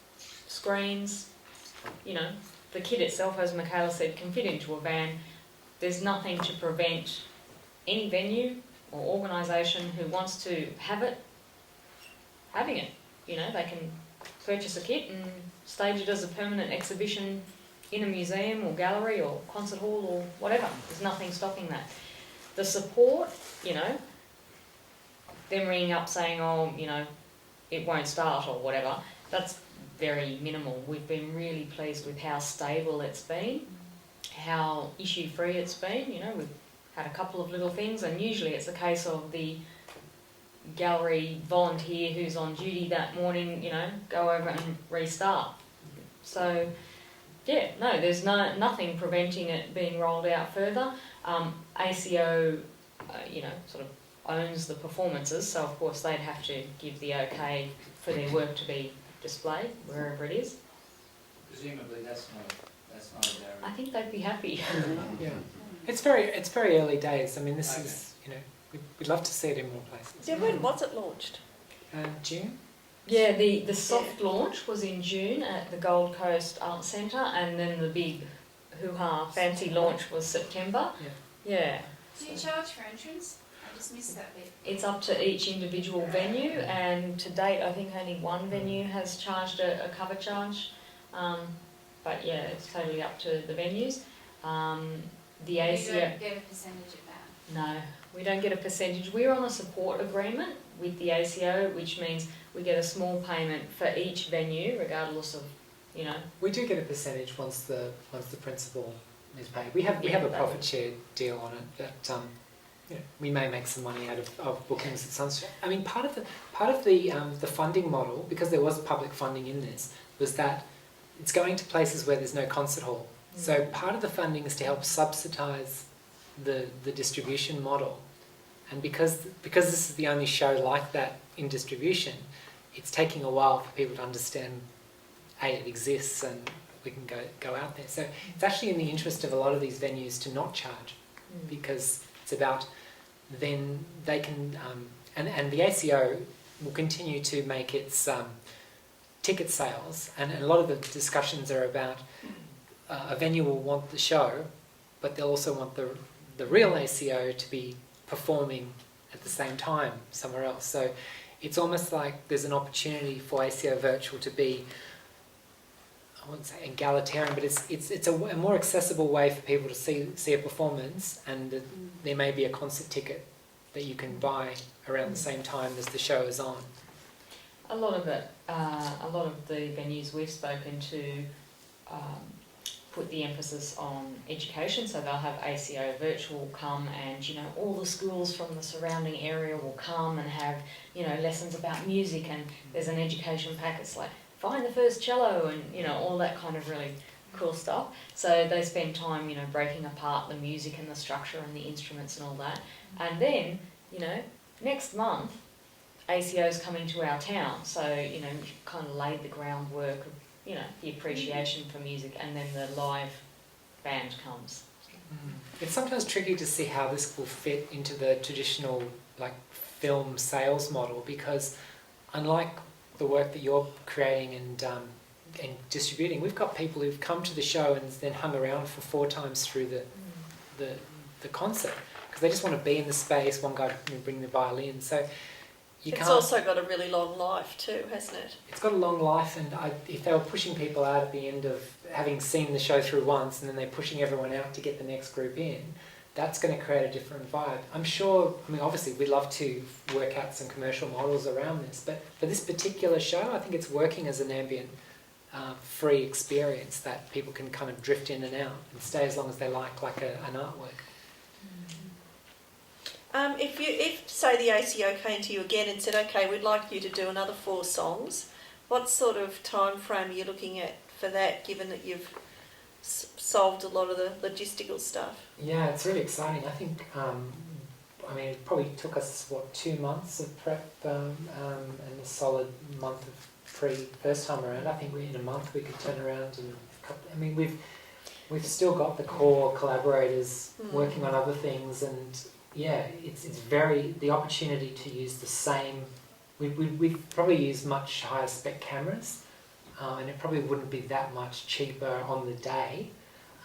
screens, you know, the kit itself, as Michela said, can fit into a van. There's nothing to prevent any venue or organisation who wants to have it, having it. you know, they can purchase a kit and stage it as a permanent exhibition in a museum or gallery or concert hall or whatever. There's nothing stopping that. The support, you know, them ringing up saying, oh, you know, it won't start or whatever, that's very minimal. We've been really pleased with how stable it's been, how issue-free it's been. You know, we've had a couple of little things, and usually it's a case of the gallery volunteer who's on duty that morning, you know, go over and restart. So, yeah, no, there's nothing preventing it being rolled out further. ACO, you know, sort of owns the performances, so of course they'd have to give the okay for their work to be displayed wherever it is. Presumably that's not a barrier. I think they'd be happy. Yeah, it's very early days. I mean, this is, you know, we'd love to see it in more places. Yeah, when was it launched? June. Yeah, the soft launch was in June at the Gold Coast Arts Centre, and then the big hoo-ha fancy launch was September. Yeah. Do you charge for entrance? I just missed that bit. It's up to each individual venue, and to date I think only one venue has charged a cover charge. But yeah, it's totally up to the venues. The ACO... You don't get a percentage of that? No, we don't get a percentage. We're on a support agreement with the ACO, which means we get a small payment for each venue, regardless of, you know. We do get a percentage once the principal is paid. We have a profit share deal on it, but you know, we may make some money out of bookings at Sunset. I mean, part of the funding model, because there was public funding in this, was that it's going to places where there's no concert hall. So part of the funding is to help subsidise the distribution model. And because this is the only show like that in distribution, it's taking a while for people to understand, it exists and we can go out there. So it's actually in the interest of a lot of these venues to not charge, because it's about then they can, and the ACO will continue to make its ticket sales, and a lot of the discussions are about a venue will want the show, but they'll also want the real ACO to be performing at the same time somewhere else. So it's almost like there's an opportunity for ACO Virtual to be, I wouldn't say egalitarian, but it's a more accessible way for people to see a performance, and there may be a concert ticket that you can buy around the same time as the show is on. A lot of the venues we've spoken to put the emphasis on education, so they'll have ACO Virtual come, and you know, all the schools from the surrounding area will come and have, you know, lessons about music, and there's an education pack. It's like find the first cello, and you know, all that kind of really cool stuff. So they spend time, you know, breaking apart the music and the structure and the instruments and all that. And then, you know, next month ACO's coming to our town, so you know, you've kind of laid the groundwork of, you know, the appreciation for music, and then the live band comes. It's sometimes tricky to see how this will fit into the traditional like film sales model, because unlike the work that you're creating and distributing, we've got people who've come to the show and then hung around for 4 times through the concert, because they just want to be in the space. One guy can bring the violin, so it's also got a really long life too, hasn't it? It's got a long life, and if they were pushing people out at the end of having seen the show through once, and then they're pushing everyone out to get the next group in, that's going to create a different vibe. I'm sure, I mean, obviously we'd love to work out some commercial models around this, but for this particular show, I think it's working as an ambient, free experience that people can kind of drift in and out and stay as long as they like an artwork. If say the ACO came to you again and said, okay, we'd like you to do another 4 songs, what sort of time frame are you looking at for that, given that you've solved a lot of the logistical stuff? Yeah, it's really exciting. I think, I mean, it probably took us, 2 months of prep and a solid month of first time around. I think in a month we could turn around and, I mean, we've still got the core collaborators working on other things, and yeah, it's very, the opportunity to use the same, we probably use much higher spec cameras, and it probably wouldn't be that much cheaper on the day,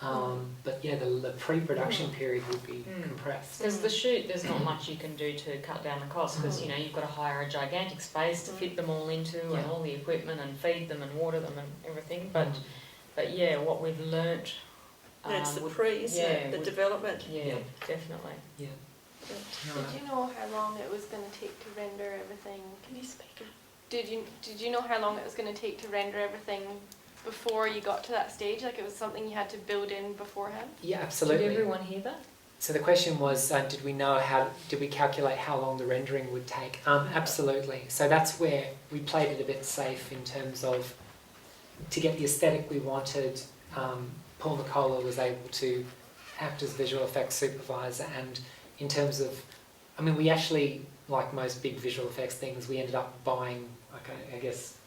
But yeah, the pre-production period would be compressed. Because the shoot, there's not much you can do to cut down the cost, because you've got to hire a gigantic space to fit them all into, and all the equipment, and feed them and water them and everything. But yeah, what we've learnt. It's the pre, isn't it? The development. Yeah, definitely. Yeah. Did you know how long it was going to take to render everything? Can you speak? Did you know how long it was going to take to render everything before you got to that stage? Like it was something you had to build in beforehand? Yeah, absolutely. Did everyone hear that? So the question was, did we calculate how long the rendering would take? Absolutely. So that's where we played it a bit safe in terms of, to get the aesthetic we wanted, Paul Nicola was able to act as visual effects supervisor, and in terms of, I mean, we actually, like most big visual effects things, we ended up buying, I guess,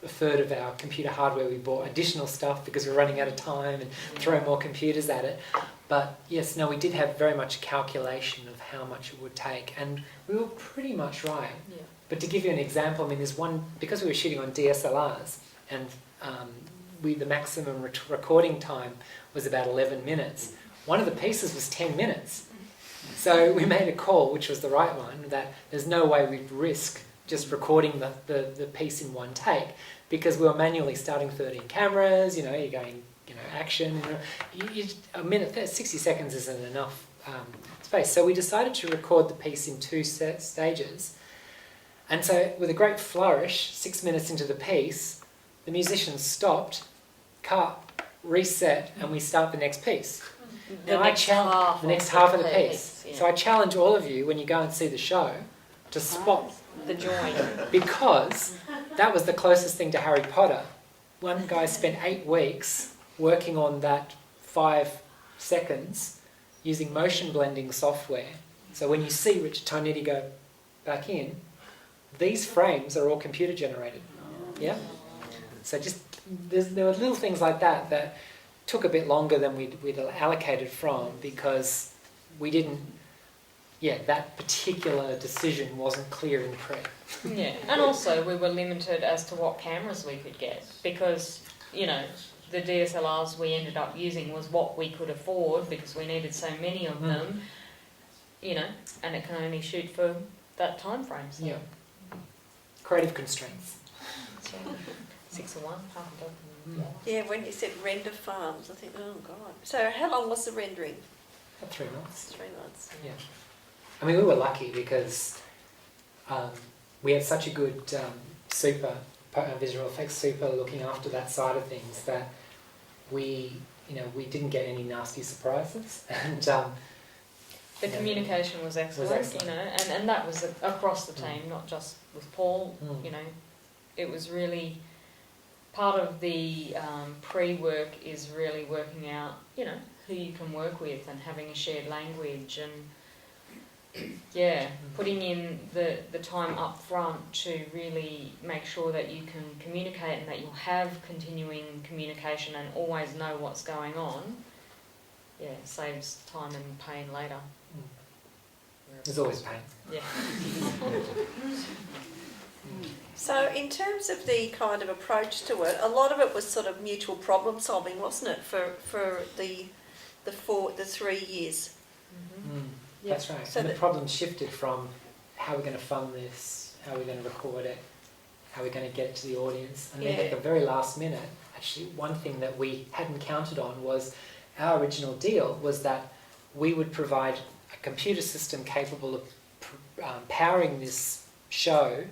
a third of our computer hardware. We bought additional stuff because we were running out of time and throw more computers at it. But yes, no, we did have very much a calculation of how much it would take, and we were pretty much right. Yeah. But to give you an example, I mean, there's one, because we were shooting on DSLRs, and the maximum recording time was about 11 minutes. One of the pieces was 10 minutes. So we made a call, which was the right one, that there's no way we'd risk just recording the piece in one take, because we were manually starting 13 cameras, you're going, action, a minute, 60 seconds isn't enough space. So we decided to record the piece in 2 stages. And so with a great flourish, 6 minutes into the piece, the musicians stopped, cut, reset, and we start the next piece. The next half of the piece. Yeah. So I challenge all of you, when you go and see the show, to spot the join. Because that was the closest thing to Harry Potter. One guy spent 8 weeks working on that 5 seconds using motion blending software. So when you see Richard Tonetti go back in, these frames are all computer generated. Yeah? So just there were little things like that took a bit longer than we'd allocated from, because we didn't, that particular decision wasn't clear in pre. Yeah, and also we were limited as to what cameras we could get, because, the DSLRs we ended up using was what we could afford, because we needed so many of them, and it can only shoot for that time frame. So. Yeah. Creative constraints. So, 6 of one, half a dozen. Yeah, when you said render farms, I think, oh God. So how long was the rendering? About 3 months. 3 months. Yeah. I mean, we were lucky because we had such a good visual effects super looking after that side of things, that we didn't get any nasty surprises. And the communication was excellent, and that was across the team, not just with Paul. It was really part of the pre-work is really working out, who you can work with and having a shared language, and putting in the time up front to really make sure that you can communicate and that you'll have continuing communication and always know what's going on. Yeah, saves time and pain later. There's always pain. Yeah. So in terms of the kind of approach to it, a lot of it was sort of mutual problem solving, wasn't it, for the 3 years? Mm-hmm. That's right. So and the problem shifted from how we're going to fund this, how we're going to record it, how we're going to get it to the audience. And then at the very last minute, actually one thing that we hadn't counted on was our original deal was that we would provide a computer system capable of powering this show,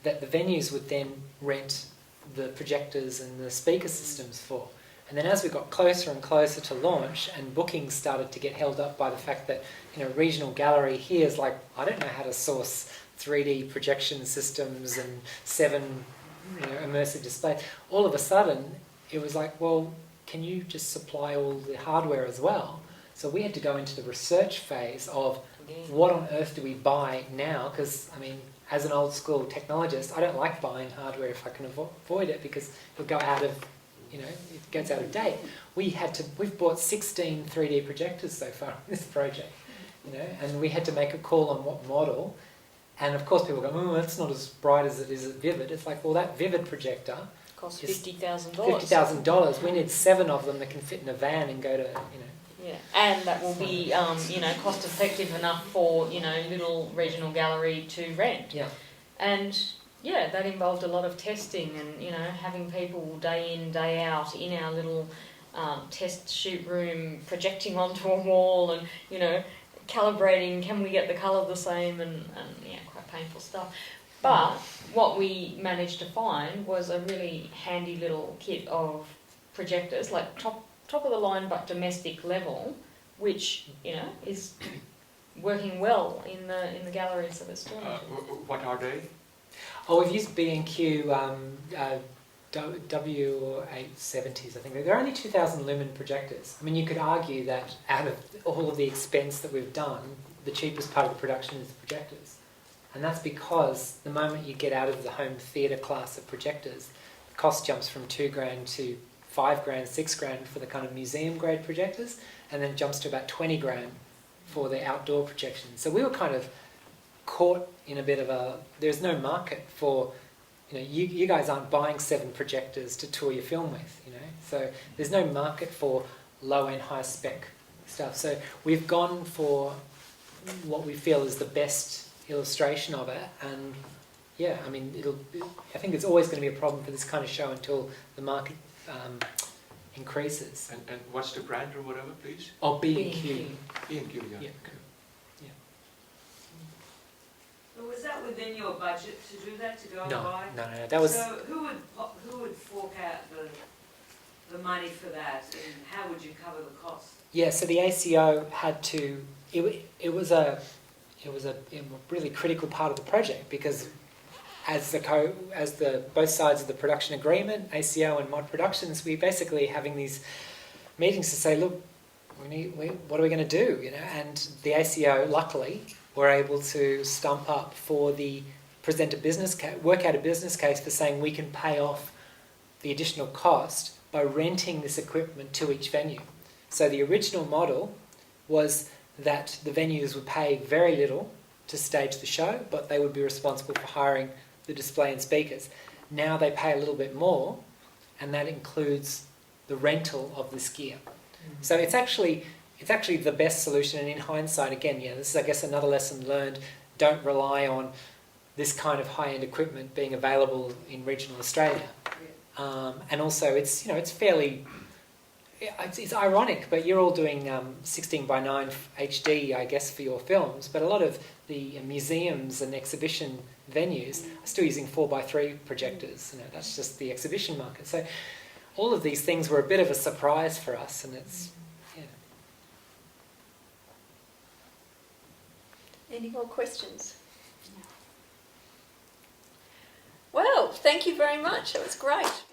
that the venues would then rent the projectors and the speaker systems for. And then as we got closer and closer to launch, and bookings started to get held up by the fact that, regional gallery here is like, I don't know how to source 3D projection systems and 7 immersive displays. All of a sudden, it was like, well, can you just supply all the hardware as well? So we had to go into the research phase of what on earth do we buy now? Because, as an old school technologist, I don't like buying hardware if I can avoid it, because it'll go out of, it gets out of date. We've bought 16 3D projectors so far in this project, and we had to make a call on what model. And of course people go, oh, that's not as bright as it is at Vivid. It's like, well, that Vivid projector cost Just $50,000. $50,000. We need 7 of them that can fit in a van and go to, Yeah, and that will be, cost effective enough for, little regional gallery to rent. Yeah. And yeah, that involved a lot of testing and, having people day in, day out in our little test shoot room, projecting onto a wall and, calibrating, can we get the colour the same and quite painful stuff. But what we managed to find was a really handy little kit of projectors, like top of the line but domestic level, which, is working well in the galleries that it's doing. What are they? Oh, we've used B&Q W870s, I think. They're only 2,000 lumen projectors. I mean, you could argue that out of all of the expense that we've done, the cheapest part of the production is the projectors. And that's because the moment you get out of the home theatre class of projectors, the cost jumps from $2,000 to $5,000, $6,000 for the kind of museum grade projectors, and then it jumps to about $20,000 for the outdoor projections. So we were kind of caught in a bit of a, there's no market for, you guys aren't buying 7 projectors to tour your film with, so there's no market for low-end, high-spec stuff. So we've gone for what we feel is the best illustration of it, and yeah, I mean, I think it's always going to be a problem for this kind of show until the market increases. And what's the brand or whatever, please? Oh, B&Q. B&Q, yeah. Was that within your budget to do that, to go and No, buy? no, that was... So who would fork out the money for that, and how would you cover the cost? Yeah, so the ACO had to... It was a really critical part of the project, because as both sides of the production agreement, ACO and Mod Productions, we basically having these meetings to say, look, what are we going to do? And the ACO, luckily, were able to stump up for work out a business case for saying we can pay off the additional cost by renting this equipment to each venue. So the original model was that the venues would pay very little to stage the show, but they would be responsible for hiring the display and speakers. Now they pay a little bit more, and that includes the rental of this gear. Mm-hmm. So it's actually the best solution, and in hindsight, again, this is, I guess, another lesson learned. Don't rely on this kind of high-end equipment being available in regional Australia. And also, it's fairly... It's ironic, but you're all doing 16:9 HD, I guess, for your films, but a lot of the museums and exhibition venues are still using 4:3 projectors. That's just the exhibition market. So all of these things were a bit of a surprise for us, and it's... Any more questions? Well, thank you very much. It was great.